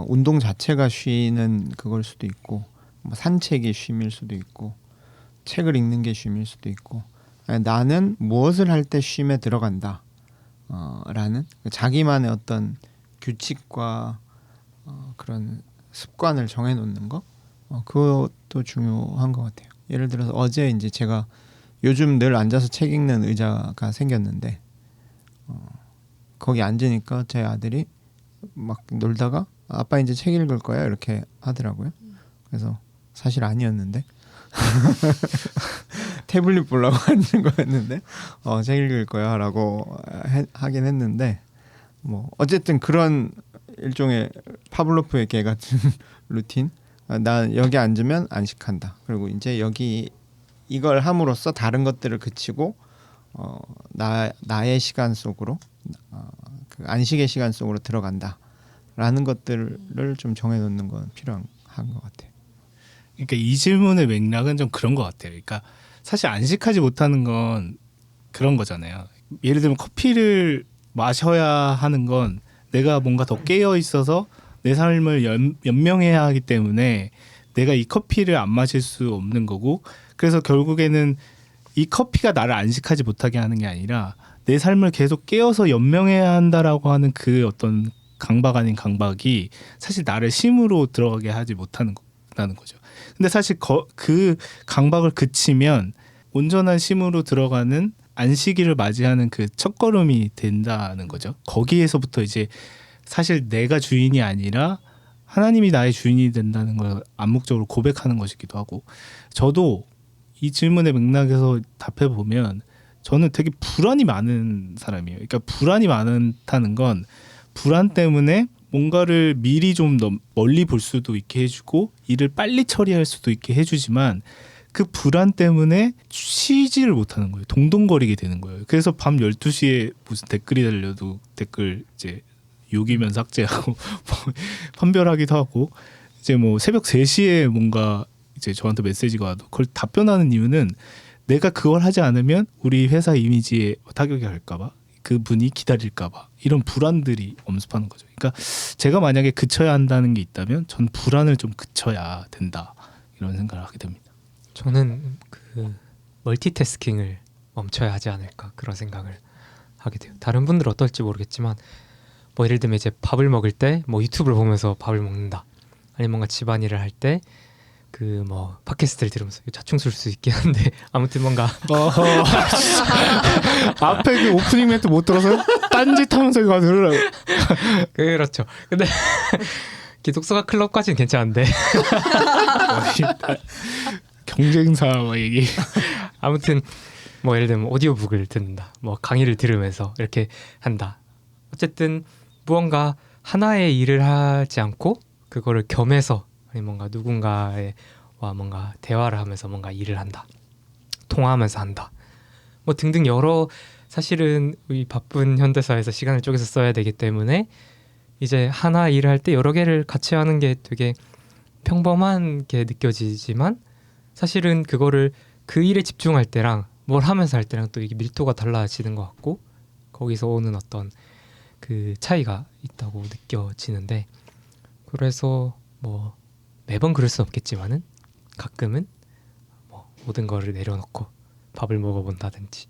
운동 자체가 쉬는 그걸 수도 있고 뭐 산책이 쉼일 수도 있고 책을 읽는 게 쉼일 수도 있고 아니, 나는 무엇을 할 때 쉼에 들어간다 라는 자기만의 어떤 규칙과 그런 습관을 정해놓는 거 그것도 중요한 것 같아요. 예를 들어서 어제 이제 제가 요즘 늘 앉아서 책 읽는 의자가 생겼는데 거기 앉으니까 제 아들이 막 놀다가 아빠 이제 책 읽을 거야 이렇게 하더라고요. 그래서 사실 아니었는데 태블릿 보려고 앉은 거였는데 책 읽을 거야 라고 하긴 했는데 뭐 어쨌든 그런 일종의 파블로프의 개 같은 루틴 나 여기 앉으면 안식한다. 그리고 이제 여기 이걸 함으로써 다른 것들을 그치고 나의 시간 속으로 그 안식의 시간 속으로 들어간다라는 것들을 좀 정해놓는 건 필요한 것 같아요. 그러니까 이 질문의 맥락은 좀 그런 것 같아요. 그러니까 사실 안식하지 못하는 건 그런 거잖아요. 예를 들면 커피를 마셔야 하는 건 내가 뭔가 더 깨어 있어서 내 삶을 연명해야 하기 때문에 내가 이 커피를 안 마실 수 없는 거고 그래서 결국에는 이 커피가 나를 안식하지 못하게 하는 게 아니라 내 삶을 계속 깨어서 연명해야 한다라고 하는 그 어떤 강박 아닌 강박이 사실 나를 쉼으로 들어가게 하지 못하는 거죠. 근데 사실 그 강박을 그치면 온전한 쉼으로 들어가는 안식일을 맞이하는 그 첫걸음이 된다는 거죠. 거기에서부터 이제 사실 내가 주인이 아니라 하나님이 나의 주인이 된다는 걸 암묵적으로 고백하는 것이기도 하고 저도 이 질문의 맥락에서 답해 보면 저는 되게 불안이 많은 사람이에요. 그러니까 불안이 많다는 건 불안 때문에 뭔가를 미리 좀 더 멀리 볼 수도 있게 해주고 일을 빨리 처리할 수도 있게 해주지만 그 불안 때문에 쉬지를 못하는 거예요. 동동거리게 되는 거예요. 그래서 밤 12시에 무슨 댓글이 달려도 댓글 이제 욕이면 삭제하고 뭐 판별하기도 하고 이제 뭐 새벽 3시에 뭔가 이제 저한테 메시지가 와도 그걸 답변하는 이유는 내가 그걸 하지 않으면 우리 회사 이미지에 타격이 갈까봐 그분이 기다릴까봐 이런 불안들이 엄습하는 거죠. 그러니까 제가 만약에 그쳐야 한다는 게 있다면 전 불안을 좀 그쳐야 된다 이런 생각을 하게 됩니다. 저는 그 멀티태스킹을 멈춰야 하지 않을까 그런 생각을 하게 돼요. 다른 분들 어떨지 모르겠지만 뭐 예를 들면 이제 밥을 먹을 때 뭐 유튜브를 보면서 밥을 먹는다. 아니면 뭔가 집안일을 할 때 그 뭐 팟캐스트를 들으면서 자충 술 수 있긴 한데 아무튼 뭔가 앞에 그 오프닝 멘트 못 들어서 딴짓하면서 이거 들으라고. 그렇죠. 근데 기독서가 클럽까지는 괜찮은데 경쟁사 막 얘기. 아무튼 뭐 예를 들면 오디오북을 듣는다. 뭐 강의를 들으면서 이렇게 한다. 어쨌든 무언가 하나의 일을 하지 않고 그거를 겸해서 아니 뭔가 누군가와 뭔가 대화를 하면서 뭔가 일을 한다, 통화하면서 한다, 뭐 등등 여러 사실은 이 바쁜 현대사에서 시간을 쪼개서 써야 되기 때문에 이제 하나 일을 할 때 여러 개를 같이 하는 게 되게 평범한 게 느껴지지만 사실은 그거를 그 일에 집중할 때랑 뭘 하면서 할 때랑 또 이게 밀도가 달라지는 것 같고 거기서 오는 어떤 그 차이가 있다고 느껴지는데 그래서 뭐 매번 그럴 순 없겠지만은 가끔은 뭐 모든 거를 내려놓고 밥을 먹어본다든지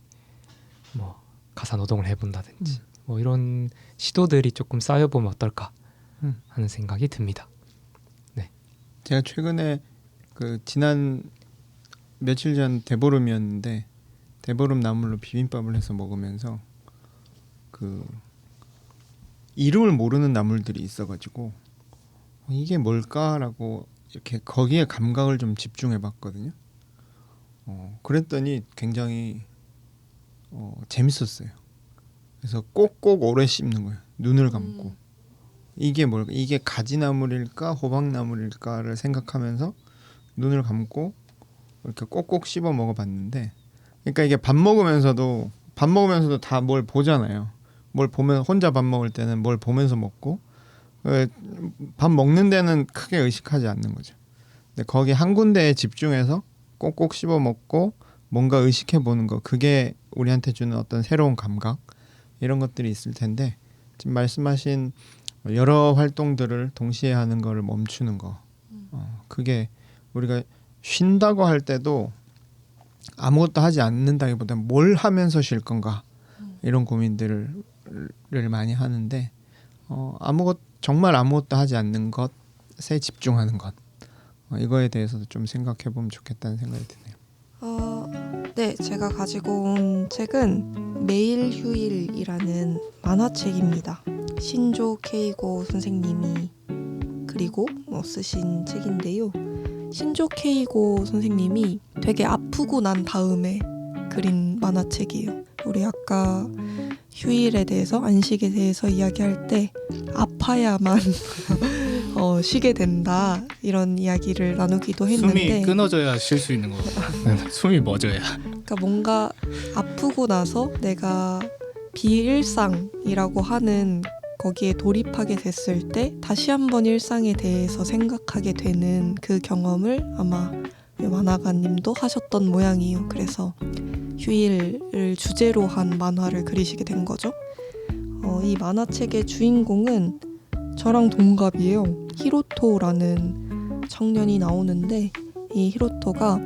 뭐 가사 노동을 해본다든지 뭐 이런 시도들이 조금 쌓여보면 어떨까 하는 생각이 듭니다. 제가 최근에 그 지난 며칠 전 대보름이었는데 대보름 나물로 비빔밥을 해서 먹으면서 그 이름을 모르는 나물들이 있어가지고 이게 뭘까라고 이렇게 거기에 감각을 좀 집중해봤거든요. 그랬더니 굉장히 재밌었어요. 그래서 꼭꼭 오래 씹는 거예요. 눈을 감고 이게 뭘까? 이게 가지나물일까 호박나물일까를 생각하면서 눈을 감고 이렇게 꼭꼭 씹어 먹어봤는데, 그러니까 이게 밥 먹으면서도 다 뭘 보잖아요. 뭘 보면 혼자 밥 먹을 때는 뭘 보면서 먹고 밥 먹는 데는 크게 의식하지 않는 거죠. 근데 거기 한 군데에 집중해서 꼭꼭 씹어 먹고 뭔가 의식해 보는 거, 그게 우리한테 주는 어떤 새로운 감각 이런 것들이 있을 텐데 지금 말씀하신 여러 활동들을 동시에 하는 거를 멈추는 거, 그게 우리가 쉰다고 할 때도 아무것도 하지 않는다기보다 뭘 하면서 쉴 건가 이런 고민들을 많이 하는데 정말 아무것도 하지 않는 것에 집중하는 것, 이거에 대해서도 좀 생각해 보면 좋겠다는 생각이 드네요. 네, 제가 가지고 온 책은 매일 휴일이라는 만화책입니다. 신조 케이고 선생님이 그리고 쓰신 책인데요. 신조 케이고 선생님이 되게 아프고 난 다음에 그린 만화책이에요. 우리 아까 휴일에 대해서, 안식에 대해서 이야기할 때 아파야만 쉬게 된다 이런 이야기를 나누기도 했는데 숨이 끊어져야 쉴 수 있는 거고 숨이 멎어야. 그러니까 뭔가 아프고 나서 내가 비일상이라고 하는 거기에 돌입하게 됐을 때 다시 한번 일상에 대해서 생각하게 되는 그 경험을 아마 만화가님도 하셨던 모양이에요. 그래서 휴일을 주제로 한 만화를 그리시게 된 거죠. 이 만화책의 주인공은 저랑 동갑이에요. 히로토라는 청년이 나오는데 이 히로토가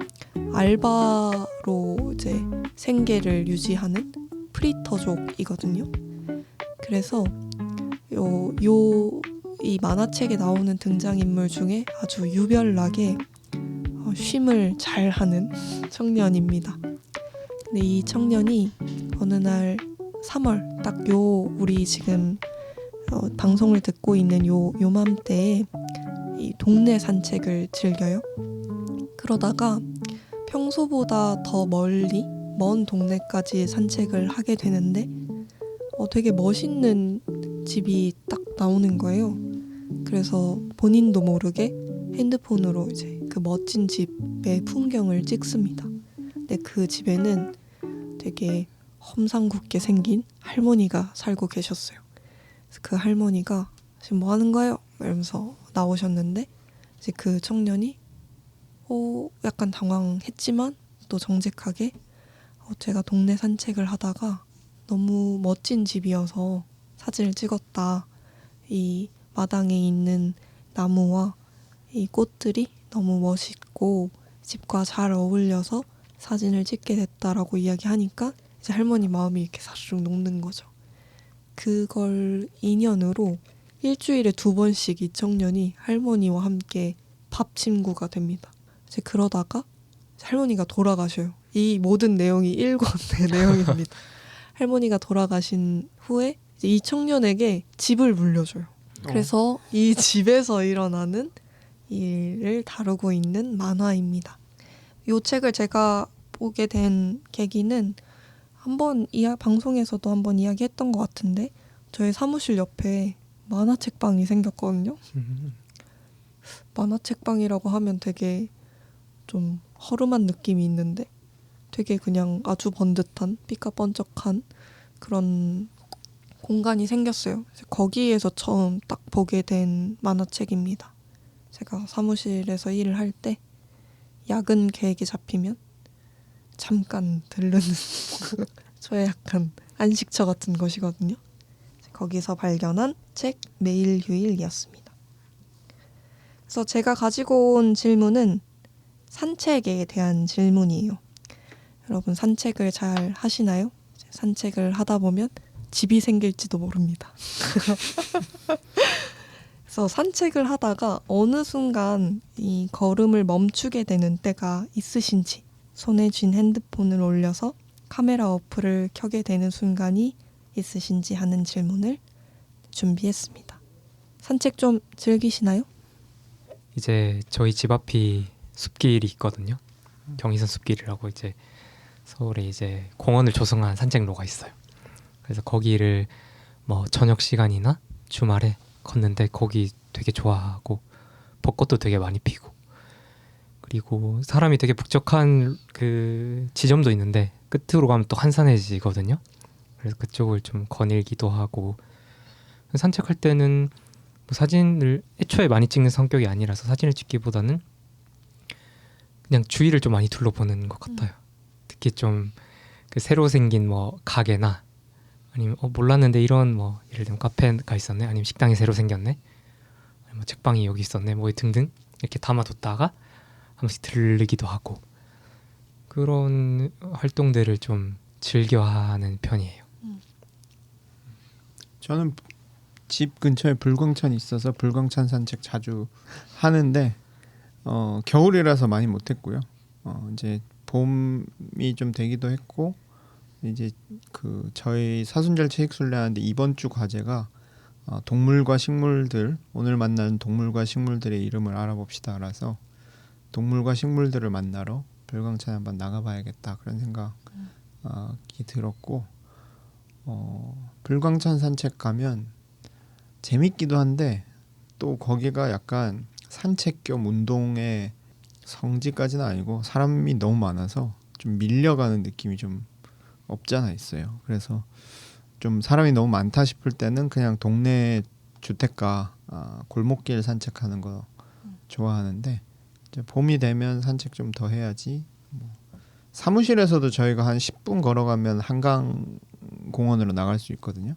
알바로 이제 생계를 유지하는 프리터족이거든요. 그래서 이 만화책에 나오는 등장인물 중에 아주 유별나게 쉼을 잘하는 청년입니다. 근데 이 청년이 어느 날 3월 딱 우리 지금 방송을 듣고 있는 요맘때에 이 동네 산책을 즐겨요. 그러다가 평소보다 더 멀리 먼 동네까지 산책을 하게 되는데 되게 멋있는 집이 딱 나오는 거예요. 그래서 본인도 모르게 핸드폰으로 이제 그 멋진 집의 풍경을 찍습니다. 근데 그 집에는 되게 험상궂게 생긴 할머니가 살고 계셨어요. 그래서 그 할머니가 지금 뭐 하는 거예요? 이러면서 나오셨는데 이제 그 청년이 약간 당황했지만 또 정직하게 제가 동네 산책을 하다가 너무 멋진 집이어서 사진을 찍었다. 이 마당에 있는 나무와 이 꽃들이 너무 멋있고 집과 잘 어울려서 사진을 찍게 됐다라고 이야기하니까 이제 할머니 마음이 이렇게 사르륵 녹는 거죠. 그걸 인연으로 일주일에 2번씩 이 청년이 할머니와 함께 밥 친구가 됩니다. 이제 그러다가 할머니가 돌아가셔요. 이 모든 내용이 1권의 내용입니다. 할머니가 돌아가신 후에 이제 이 청년에게 집을 물려줘요. 그래서 이 집에서 일어나는 일을 다루고 있는 만화입니다. 이 책을 제가 보게 된 계기는 한번 방송에서도 한번 이야기했던 것 같은데 저희 사무실 옆에 만화책방이 생겼거든요. 음. 만화책방이라고 하면 되게 좀 허름한 느낌이 있는데 되게 그냥 아주 번듯한 삐까번쩍한 그런 공간이 생겼어요. 그래서 거기에서 처음 딱 보게 된 만화책입니다. 제가 사무실에서 일을 할 때 야근 계획이 잡히면 잠깐 들르는 저의 약간 안식처 같은 것이거든요. 거기서 발견한 책 매일휴일이었습니다. 그래서 제가 가지고 온 질문은 산책에 대한 질문이에요. 여러분 산책을 잘 하시나요? 산책을 하다 보면 집이 생길지도 모릅니다. 그래서 산책을 하다가 어느 순간 이 걸음을 멈추게 되는 때가 있으신지 손에 쥔 핸드폰을 올려서 카메라 어플을 켜게 되는 순간이 있으신지 하는 질문을 준비했습니다. 산책 좀 즐기시나요? 이제 저희 집 앞이 숲길이 있거든요. 경의선 숲길이라고 이제 서울에 이제 공원을 조성한 산책로가 있어요. 그래서 거기를 뭐 저녁 시간이나 주말에 걷는데 거기 되게 좋아하고 벚꽃도 되게 많이 피고 그리고 사람이 되게 북적한 그 지점도 있는데 끝으로 가면 또 한산해지거든요. 그래서 그쪽을 좀 거닐기도 하고 산책할 때는 뭐 사진을 애초에 많이 찍는 성격이 아니라서 사진을 찍기보다는 그냥 주위를 좀 많이 둘러보는 것 같아요. 특히 좀 그 새로 생긴 뭐 가게나 아니면 몰랐는데 이런 뭐 예를 들면 카페가 있었네, 아니면 식당이 새로 생겼네, 아니면 책방이 여기 있었네, 뭐 등등 이렇게 담아뒀다가 한 번씩 들르기도 하고 그런 활동들을 좀 즐겨하는 편이에요. 저는 집 근처에 불광천이 있어서 불광천 산책 자주 하는데 겨울이라서 많이 못했고요. 이제 봄이 좀 되기도 했고 이제 그 저희 사순절 체육술래 하는데 이번 주 과제가 동물과 식물들, 오늘 만나는 동물과 식물들의 이름을 알아봅시다라서 동물과 식물들을 만나러 불광천에 한번 나가봐야겠다 그런 생각이 들었고 불광천 산책 가면 재밌기도 한데 또 거기가 약간 산책 겸 운동의 성지까지는 아니고 사람이 너무 많아서 좀 밀려가는 느낌이 좀 없잖아 있어요. 그래서 좀 사람이 너무 많다 싶을 때는 그냥 동네 주택가 골목길 산책하는 거 좋아하는데 이제 봄이 되면 산책 좀 더 해야지. 사무실에서도 저희가 한 10분 걸어가면 한강 공원으로 나갈 수 있거든요.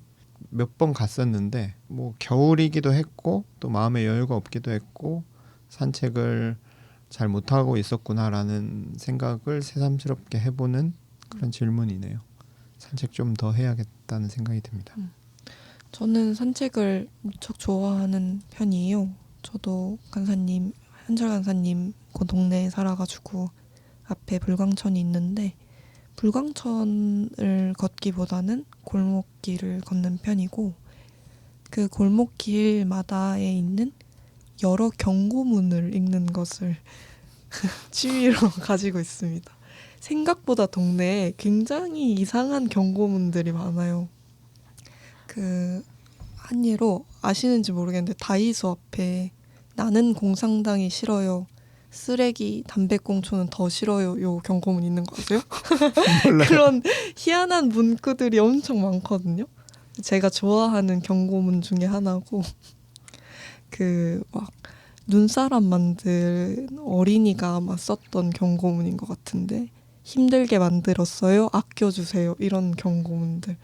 몇 번 갔었는데 뭐 겨울이기도 했고 또 마음의 여유가 없기도 했고 산책을 잘 못하고 있었구나라는 생각을 새삼스럽게 해보는 그런 질문이네요. 산책 좀 더 해야겠다는 생각이 듭니다. 저는 산책을 무척 좋아하는 편이에요. 저도 간사님, 현철 간사님 그 동네에 살아가지고 앞에 불광천이 있는데 불광천을 걷기보다는 골목길을 걷는 편이고 그 골목길마다에 있는 여러 경고문을 읽는 것을 취미로 가지고 있습니다. 생각보다 동네에 굉장히 이상한 경고문들이 많아요. 그 한 예로 아시는지 모르겠는데 다이소 앞에 나는 공산당이 싫어요. 쓰레기 담배꽁초는 더 싫어요. 요 경고문 있는 거 아세요? 그런 희한한 문구들이 엄청 많거든요. 제가 좋아하는 경고문 중에 하나고 그 막 눈사람 만든 어린이가 아마 썼던 경고문인 것 같은데 힘들게 만들었어요. 아껴주세요. 이런 경고문들.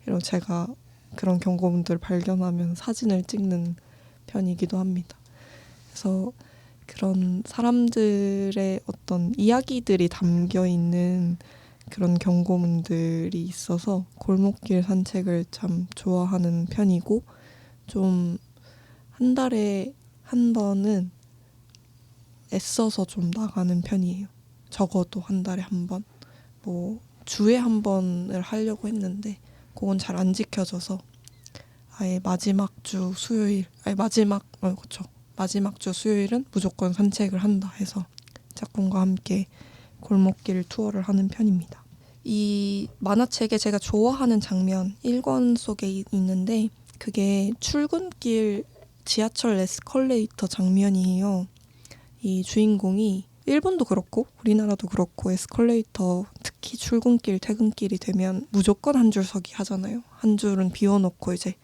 이런 제가 그런 경고문들을 발견하면 사진을 찍는 편이기도 합니다. 그래서 그런 사람들의 어떤 이야기들이 담겨 있는 그런 경고문들이 있어서 골목길 산책을 참 좋아하는 편이고 좀 한 달에 한 번은 애써서 좀 나가는 편이에요. 적어도 한 달에 한 번, 뭐 주에 한 번을 하려고 했는데 그건 잘 안 지켜져서 아예 마지막 주 수요일, 마지막 주 수요일은 무조건 산책을 한다 해서 짝꿍과 함께 골목길 투어를 하는 편입니다. 이 만화책에 제가 좋아하는 장면 1권 속에 있는데 그게 출근길 지하철 에스컬레이터 장면이에요. 이 주인공이 일본도 그렇고 우리나라도 그렇고 에스컬레이터 특히 출근길 퇴근길이 되면 무조건 한 줄 서기 하잖아요. 한 줄은 비워놓고 이제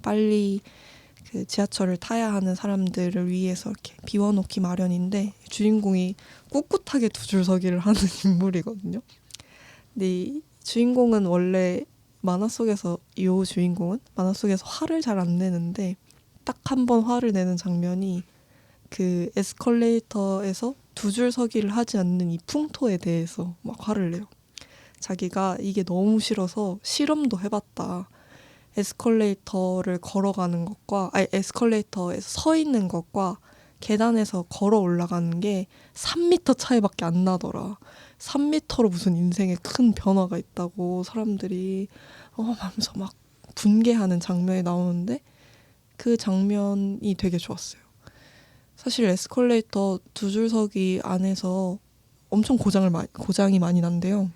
빨리 그 지하철을 타야 하는 사람들을 위해서 이렇게 비워놓기 마련인데 주인공이 꿋꿋하게 두 줄 서기를 하는 인물이거든요. 근데 이 주인공은 원래 만화 속에서 이 주인공은 만화 속에서 화를 잘 안 내는데 딱 한 번 화를 내는 장면이 그 에스컬레이터에서 두 줄 서기를 하지 않는 이 풍토에 대해서 막 화를 내요. 자기가 이게 너무 싫어서 실험도 해봤다. 에스컬레이터를 걸어가는 것과 에스컬레이터에서 서 있는 것과 계단에서 걸어 올라가는 게 3m 차이밖에 안 나더라. 3m로 무슨 인생에 큰 변화가 있다고 사람들이 하면서 막 분개하는 장면이 나오는데 그 장면이 되게 좋았어요. 사실 에스컬레이터 두 줄 서기 안에서 엄청 고장이 많이 난대요.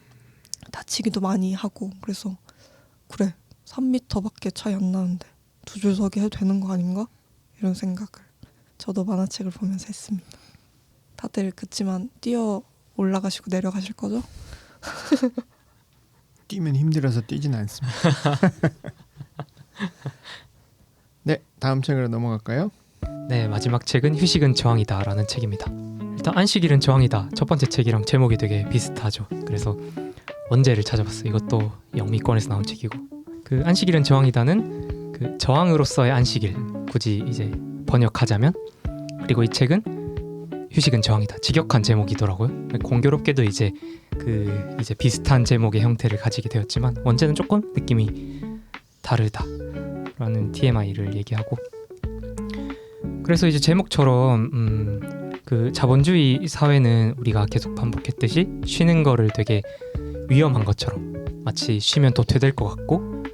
다치기도 많이 하고 그래서 그래 3m밖에 차이 안 나는데 두 줄 서기 해도 되는 거 아닌가? 이런 생각을 저도 만화책을 보면서 했습니다. 다들 그치만 뛰어 올라가시고 내려가실 거죠? 뛰면 힘들어서 뛰진 않습니다. 네, 다음 책으로 넘어갈까요? 네, 마지막 책은 휴식은 저항이다라는 책입니다. 일단 안식일은 저항이다 첫 번째 책이랑 제목이 되게 비슷하죠. 그래서 원제를 찾아봤어요. 이것도 영미권에서 나온 책이고 그 안식일은 저항이다는 그 저항으로서의 안식일 굳이 이제 번역하자면 그리고 이 책은 휴식은 저항이다 직역한 제목이더라고요. 공교롭게도 이제 비슷한 제목의 형태를 가지게 되었지만 원제는 조금 느낌이 다르다라는 TMI를 얘기하고 그래서 이제 제목처럼 그 자본주의 사회는 우리가 계속 반복했듯이 쉬는 거를 되게 위험한 것처럼 마치 쉬면 도태될 것 같고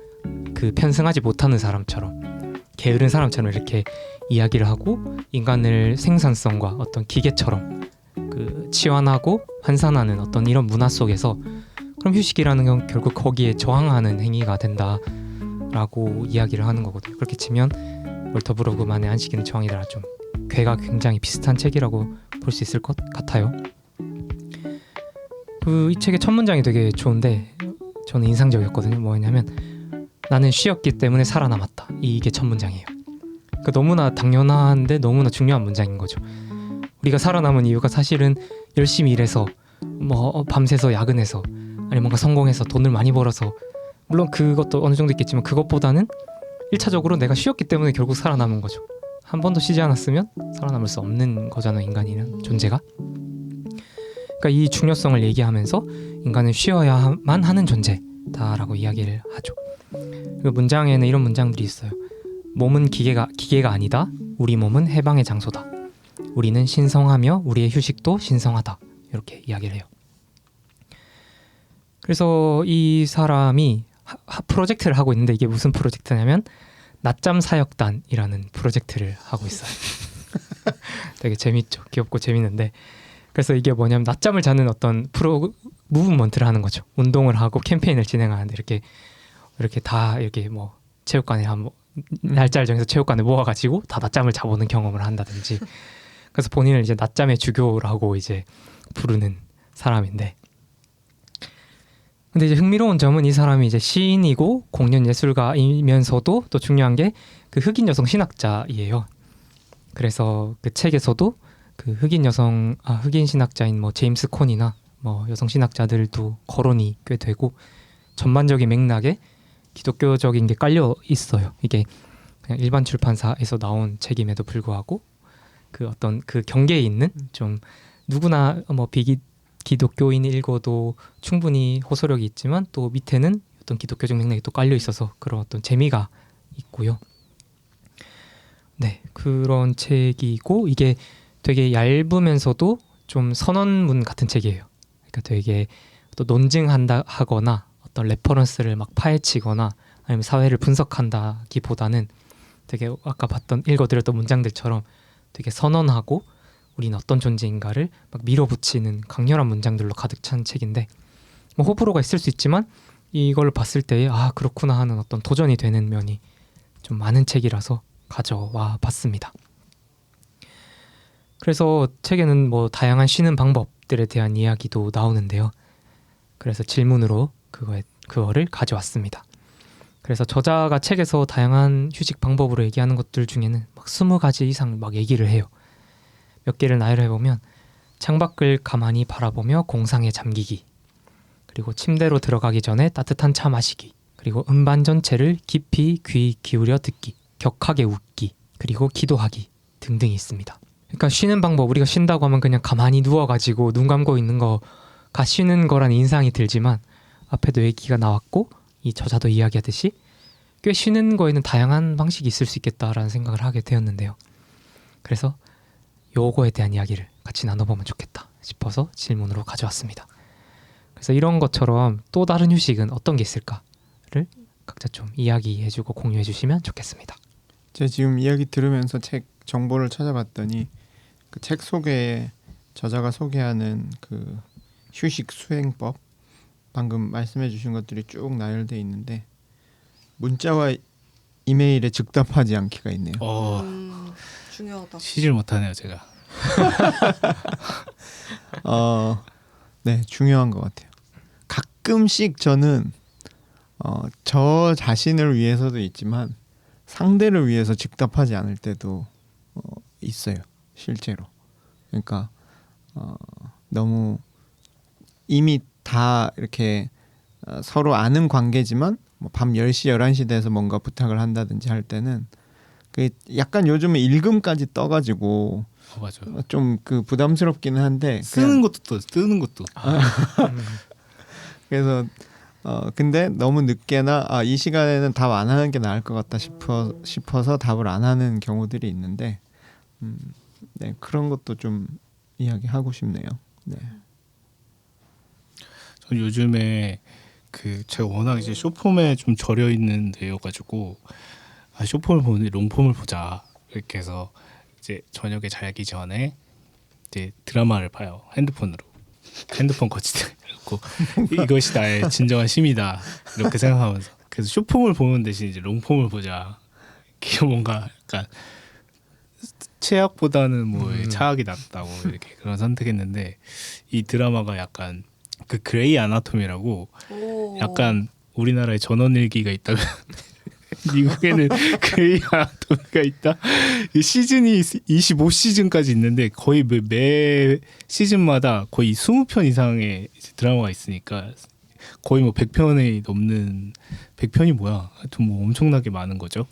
그 편승하지 못하는 사람처럼 게으른 사람처럼 이렇게 이야기를 하고 인간을 생산성과 어떤 기계처럼 그 치환하고 환산하는 어떤 이런 문화 속에서 그럼 휴식이라는 건 결국 거기에 저항하는 행위가 된다라고 이야기를 하는 거거든요. 그렇게 치면 월터 브로그만의 안식일은 저항이다 좀 괴가 굉장히 비슷한 책이라고 볼 수 있을 것 같아요. 그 이 책의 첫 문장이 되게 좋은데 저는 인상적이었거든요. 뭐냐면 나는 쉬었기 때문에 살아남았다. 이게 첫 문장이에요. 그러니까 너무나 당연한데 너무나 중요한 문장인 거죠. 우리가 살아남은 이유가 사실은 열심히 일해서 뭐 밤새서 야근해서 아니 뭔가 성공해서 돈을 많이 벌어서 물론 그것도 어느 정도 있겠지만 그것보다는 1차적으로 내가 쉬었기 때문에 결국 살아남은 거죠. 한 번도 쉬지 않았으면 살아남을 수 없는 거잖아요. 인간이란 존재가. 그러니까 이 중요성을 얘기하면서 인간은 쉬어야만 하는 존재다라고 이야기를 하죠. 그 문장에는 이런 문장들이 있어요. 몸은 기계가 아니다. 우리 몸은 해방의 장소다. 우리는 신성하며 우리의 휴식도 신성하다. 이렇게 이야기를 해요. 그래서 이 사람이 프로젝트를 하고 있는데 이게 무슨 프로젝트냐면 낮잠 사역단이라는 프로젝트를 하고 있어요. 되게 재밌죠. 귀엽고 재밌는데 그래서 이게 뭐냐면 낮잠을 자는 어떤 무브먼트를 하는 거죠. 운동을 하고 캠페인을 진행하는데 이렇게 다 이렇게 뭐 체육관에 날짜를 정해서 체육관에 모아가지고 다 낮잠을 자보는 경험을 한다든지 그래서 본인을 이제 낮잠의 주교라고 이제 부르는 사람인데 근데 이제 흥미로운 점은 이 사람이 이제 시인이고 공연 예술가이면서도 또 중요한 게 그 흑인 여성 신학자이에요. 그래서 그 책에서도 그 흑인 신학자인 뭐 제임스 콘이나 뭐 여성 신학자들도 거론이 꽤 되고 전반적인 맥락에 기독교적인 게 깔려 있어요. 이게 그냥 일반 출판사에서 나온 책임에도 불구하고 그 어떤 그 경계에 있는 좀 누구나 뭐 기독교인이 읽어도 충분히 호소력이 있지만 또 밑에는 어떤 기독교적 맥락이 또 깔려 있어서 그런 어떤 재미가 있고요. 네, 그런 책이고 이게 되게 얇으면서도 좀 선언문 같은 책이에요. 그러니까 되게 또 논증하거나 어떤 레퍼런스를 막 파헤치거나 아니면 사회를 분석한다기보다는 되게 아까 읽어드렸던 문장들처럼 되게 선언하고 우리는 어떤 존재인가를 막 밀어붙이는 강렬한 문장들로 가득 찬 책인데 뭐 호불호가 있을 수 있지만 이걸 봤을 때 그렇구나 하는 어떤 도전이 되는 면이 좀 많은 책이라서 가져와 봤습니다. 그래서 책에는 뭐 다양한 쉬는 방법들에 대한 이야기도 나오는데요. 그래서 질문으로 그거를 가져왔습니다. 그래서 저자가 책에서 다양한 휴식 방법으로 얘기하는 것들 중에는 막 20가지 이상 막 얘기를 해요. 몇 개를 나열해 보면 창밖을 가만히 바라보며 공상에 잠기기, 그리고 침대로 들어가기 전에 따뜻한 차 마시기, 그리고 음반 전체를 깊이 귀 기울여 듣기, 격하게 웃기, 그리고 기도하기 등등이 있습니다. 그러니까 쉬는 방법, 우리가 쉰다고 하면 그냥 가만히 누워가지고 눈 감고 있는 거가 쉬는 거란 인상이 들지만 앞에도 얘기가 나왔고 이 저자도 이야기하듯이 꽤 쉬는 거에는 다양한 방식이 있을 수 있겠다라는 생각을 하게 되었는데요. 그래서 요거에 대한 이야기를 같이 나눠보면 좋겠다 싶어서 질문으로 가져왔습니다. 그래서 이런 것처럼 또 다른 휴식은 어떤 게 있을까를 각자 좀 이야기해주고 공유해주시면 좋겠습니다. 제가 지금 이야기 들으면서 책 정보를 찾아봤더니 그 책 속에 저자가 소개하는 그 휴식 수행법, 방금 말씀해 주신 것들이 쭉 나열돼 있는데 문자와 이메일에 즉답하지 않기가 있네요. 중요하다. 쉬질 못하네요 제가. 네, 중요한 것 같아요. 가끔씩 저는 저 자신을 위해서도 있지만 상대를 위해서 즉답하지 않을 때도 있어요. 실제로. 그러니까 너무 이미 다 이렇게 서로 아는 관계지만 뭐 밤 10시, 11시 돼서 뭔가 부탁을 한다든지 할 때는 그 약간 요즘에 읽음까지 떠가지고 맞아. 좀 그 부담스럽기는 한데 쓰는 것도 또 뜨는 것도. 그래서 근데 너무 늦게나 이 시간에는 답 안 하는 게 나을 것 같다 싶어서 답을 안 하는 경우들이 있는데 네, 그런 것도 좀 이야기하고 싶네요. 네. 저 요즘에 그 제가 워낙 이제 쇼폼에 좀 절여 있는 데여가지고 쇼폼을 보는데 롱폼을 보자 이렇게 해서 이제 저녁에 자기 전에 이제 드라마를 봐요. 핸드폰 거치대 놓고 이것이 나의 진정한 쉼이다 이렇게 생각하면서 그래서 쇼폼을 보는 대신 이제 롱폼을 보자. 이게 뭔가 약간 최악보다는 뭐 차악이 낫다고 이렇게 그런 선택했는데 이 드라마가 약간 그 그레이 아나토미라고 약간 우리나라에 전원일기가 있다면 미국에는 그레이 아나토미가 있다. 이 시즌이 25시즌까지 있는데 거의 매 시즌마다 거의 20편 이상의 드라마가 있으니까 거의 뭐 100편이 넘는 100편이 뭐야? 하여튼 뭐 엄청나게 많은 거죠.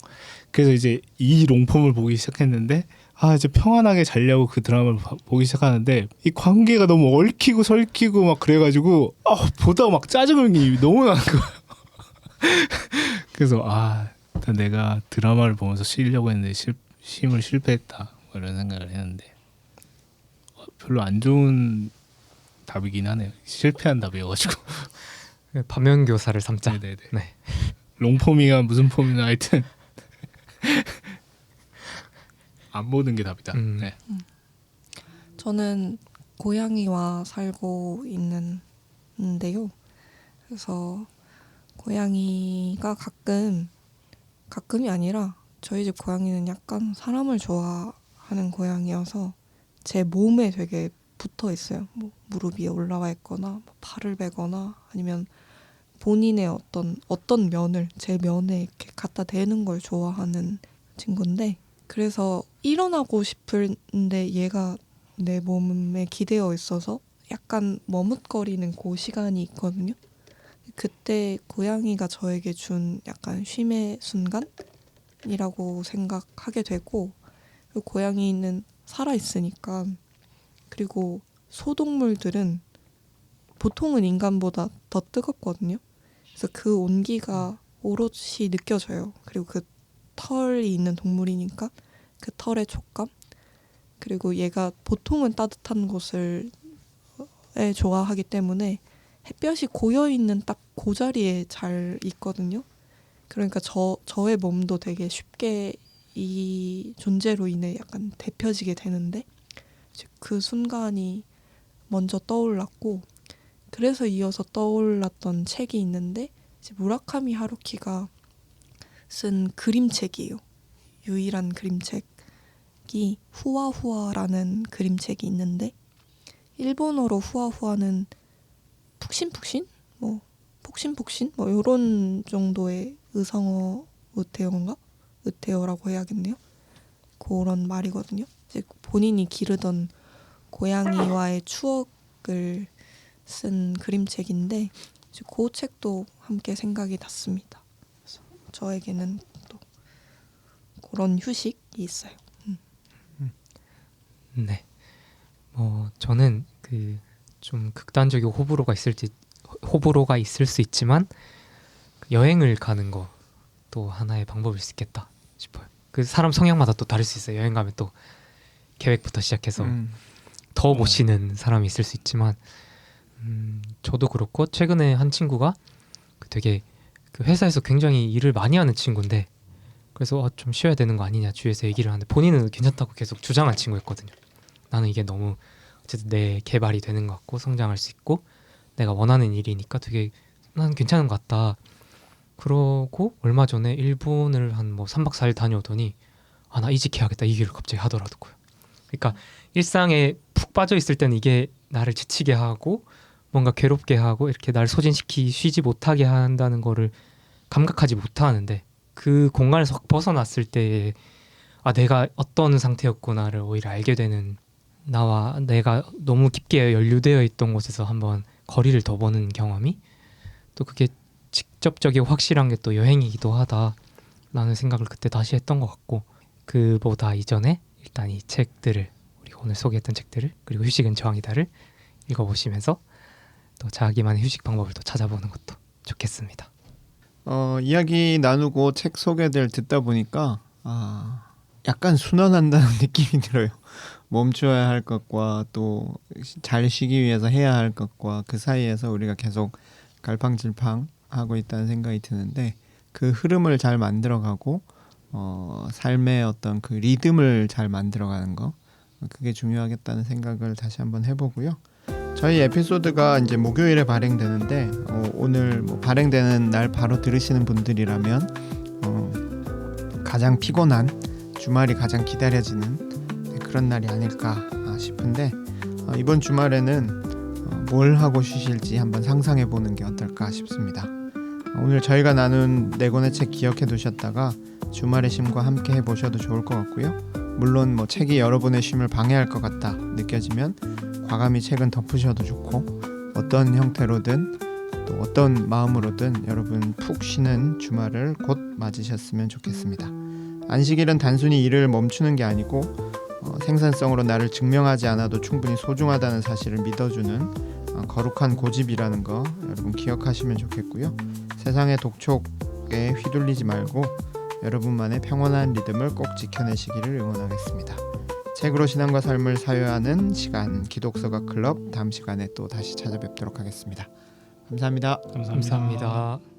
그래서 이제 이 롱폼을 보기 시작했는데 이제 평안하게 자려고 그 드라마를 보기 시작하는데 이 관계가 너무 얽히고 설키고 막 그래가지고 보다가 막 짜증이 너무 나는 거예요. 그래서 일단 내가 드라마를 보면서 쉬려고 했는데 쉼을 실패했다 뭐 이런 생각을 했는데 별로 안 좋은 답이긴 하네요. 실패한 답이어가지고. 반면교사를 삼자. 네네네. 네. 롱폼이가 무슨 폼이나 하여튼 안 보는 게 답이다. 네. 저는 고양이와 살고 있는데요. 그래서 고양이가 가끔이 아니라 저희 집 고양이는 약간 사람을 좋아하는 고양이여서 제 몸에 되게 붙어 있어요. 뭐 무릎 위에 올라와 있거나 뭐 발을 베거나 아니면 본인의 어떤 면을 제 면에 이렇게 갖다 대는 걸 좋아하는 친구인데 그래서 일어나고 싶은데 얘가 내 몸에 기대어 있어서 약간 머뭇거리는 그 시간이 있거든요. 그때 고양이가 저에게 준 약간 쉼의 순간이라고 생각하게 되고 그리고 고양이는 살아있으니까 그리고 소동물들은 보통은 인간보다 더 뜨겁거든요. 그래서 그 온기가 오롯이 느껴져요. 그리고 그 털이 있는 동물이니까 그 털의 촉감 그리고 얘가 보통은 따뜻한 곳을 좋아하기 때문에 햇볕이 고여있는 딱 그 자리에 잘 있거든요. 그러니까 저의 몸도 되게 쉽게 이 존재로 인해 약간 데펴지게 되는데 그 순간이 먼저 떠올랐고 그래서 이어서 떠올랐던 책이 있는데 이제 무라카미 하루키가 쓴 그림책이에요. 유일한 그림책이 후아후아라는 그림책이 있는데 일본어로 후아후아는 푹신푹신? 뭐 폭신폭신? 뭐 이런 정도의 의성어 의태어라고 해야겠네요. 그런 말이거든요. 이제 본인이 기르던 고양이와의 추억을 쓴 그림책인데 이제 그 책도 함께 생각이 났습니다. 그래서 저에게는 또 그런 휴식이 있어요. 네. 저는 그 좀 극단적이고 호불호가 있을 수 있지만 그 여행을 가는 거 또 하나의 방법일 수 있겠다 싶어요. 그 사람 성향마다 또 다를 수 있어요. 여행 가면 또 계획부터 시작해서 더 못 쉬는 사람이 있을 수 있지만 저도 그렇고 최근에 한 친구가 그 되게 그 회사에서 굉장히 일을 많이 하는 친구인데 그래서 좀 쉬어야 되는 거 아니냐 주위에서 얘기를 하는데 본인은 괜찮다고 계속 주장한 친구였거든요. 나는 이게 너무 어쨌든 내 개발이 되는 것 같고 성장할 수 있고 내가 원하는 일이니까 되게 난 괜찮은 것 같다. 그러고 얼마 전에 일본을 한 뭐 3박 4일 다녀오더니 나 이직해야겠다 이 얘기를 갑자기 하더라고요. 그러니까 일상에 푹 빠져 있을 때는 이게 나를 지치게 하고 뭔가 괴롭게 하고 이렇게 날 소진시키 쉬지 못하게 한다는 거를 감각하지 못하는데 그 공간에서 확 벗어났을 때 내가 어떤 상태였구나를 오히려 알게 되는 나와 내가 너무 깊게 연루되어 있던 곳에서 한번 거리를 더 보는 경험이 또 그게 직접적이고 확실한 게 또 여행이기도 하다라는 생각을 그때 다시 했던 것 같고 그보다 이전에 일단 이 책들을 우리가 오늘 소개했던 책들을 그리고 휴식은 저항이다를 읽어보시면서 또 자기만의 휴식 방법을 또 찾아보는 것도 좋겠습니다. 이야기 나누고 책 소개들 듣다 보니까 약간 순환한다는 느낌이 들어요. 멈춰야 할 것과 또 잘 쉬기 위해서 해야 할 것과 그 사이에서 우리가 계속 갈팡질팡 하고 있다는 생각이 드는데 그 흐름을 잘 만들어가고 삶의 어떤 그 리듬을 잘 만들어가는 거 그게 중요하겠다는 생각을 다시 한번 해보고요. 저희 에피소드가 이제 목요일에 발행되는데 오늘 뭐 발행되는 날 바로 들으시는 분들이라면 가장 피곤한 주말이 가장 기다려지는 그런 날이 아닐까 싶은데 이번 주말에는 뭘 하고 쉬실지 한번 상상해 보는 게 어떨까 싶습니다. 오늘 저희가 나눈 네 권의 책 기억해 두셨다가 주말의 쉼과 함께 해보셔도 좋을 것 같고요. 물론 뭐 책이 여러분의 쉼을 방해할 것 같다 느껴지면 과감히 책은 덮으셔도 좋고 어떤 형태로든 또 어떤 마음으로든 여러분 푹 쉬는 주말을 곧 맞으셨으면 좋겠습니다. 안식일은 단순히 일을 멈추는 게 아니고 생산성으로 나를 증명하지 않아도 충분히 소중하다는 사실을 믿어주는 거룩한 고집이라는 거 여러분 기억하시면 좋겠고요. 세상의 독촉에 휘둘리지 말고 여러분만의 평온한 리듬을 꼭 지켜내시기를 응원하겠습니다. 책으로 신앙과 삶을 사유하는 시간 기독서가 클럽 다음 시간에 또 다시 찾아뵙도록 하겠습니다. 감사합니다. 감사합니다.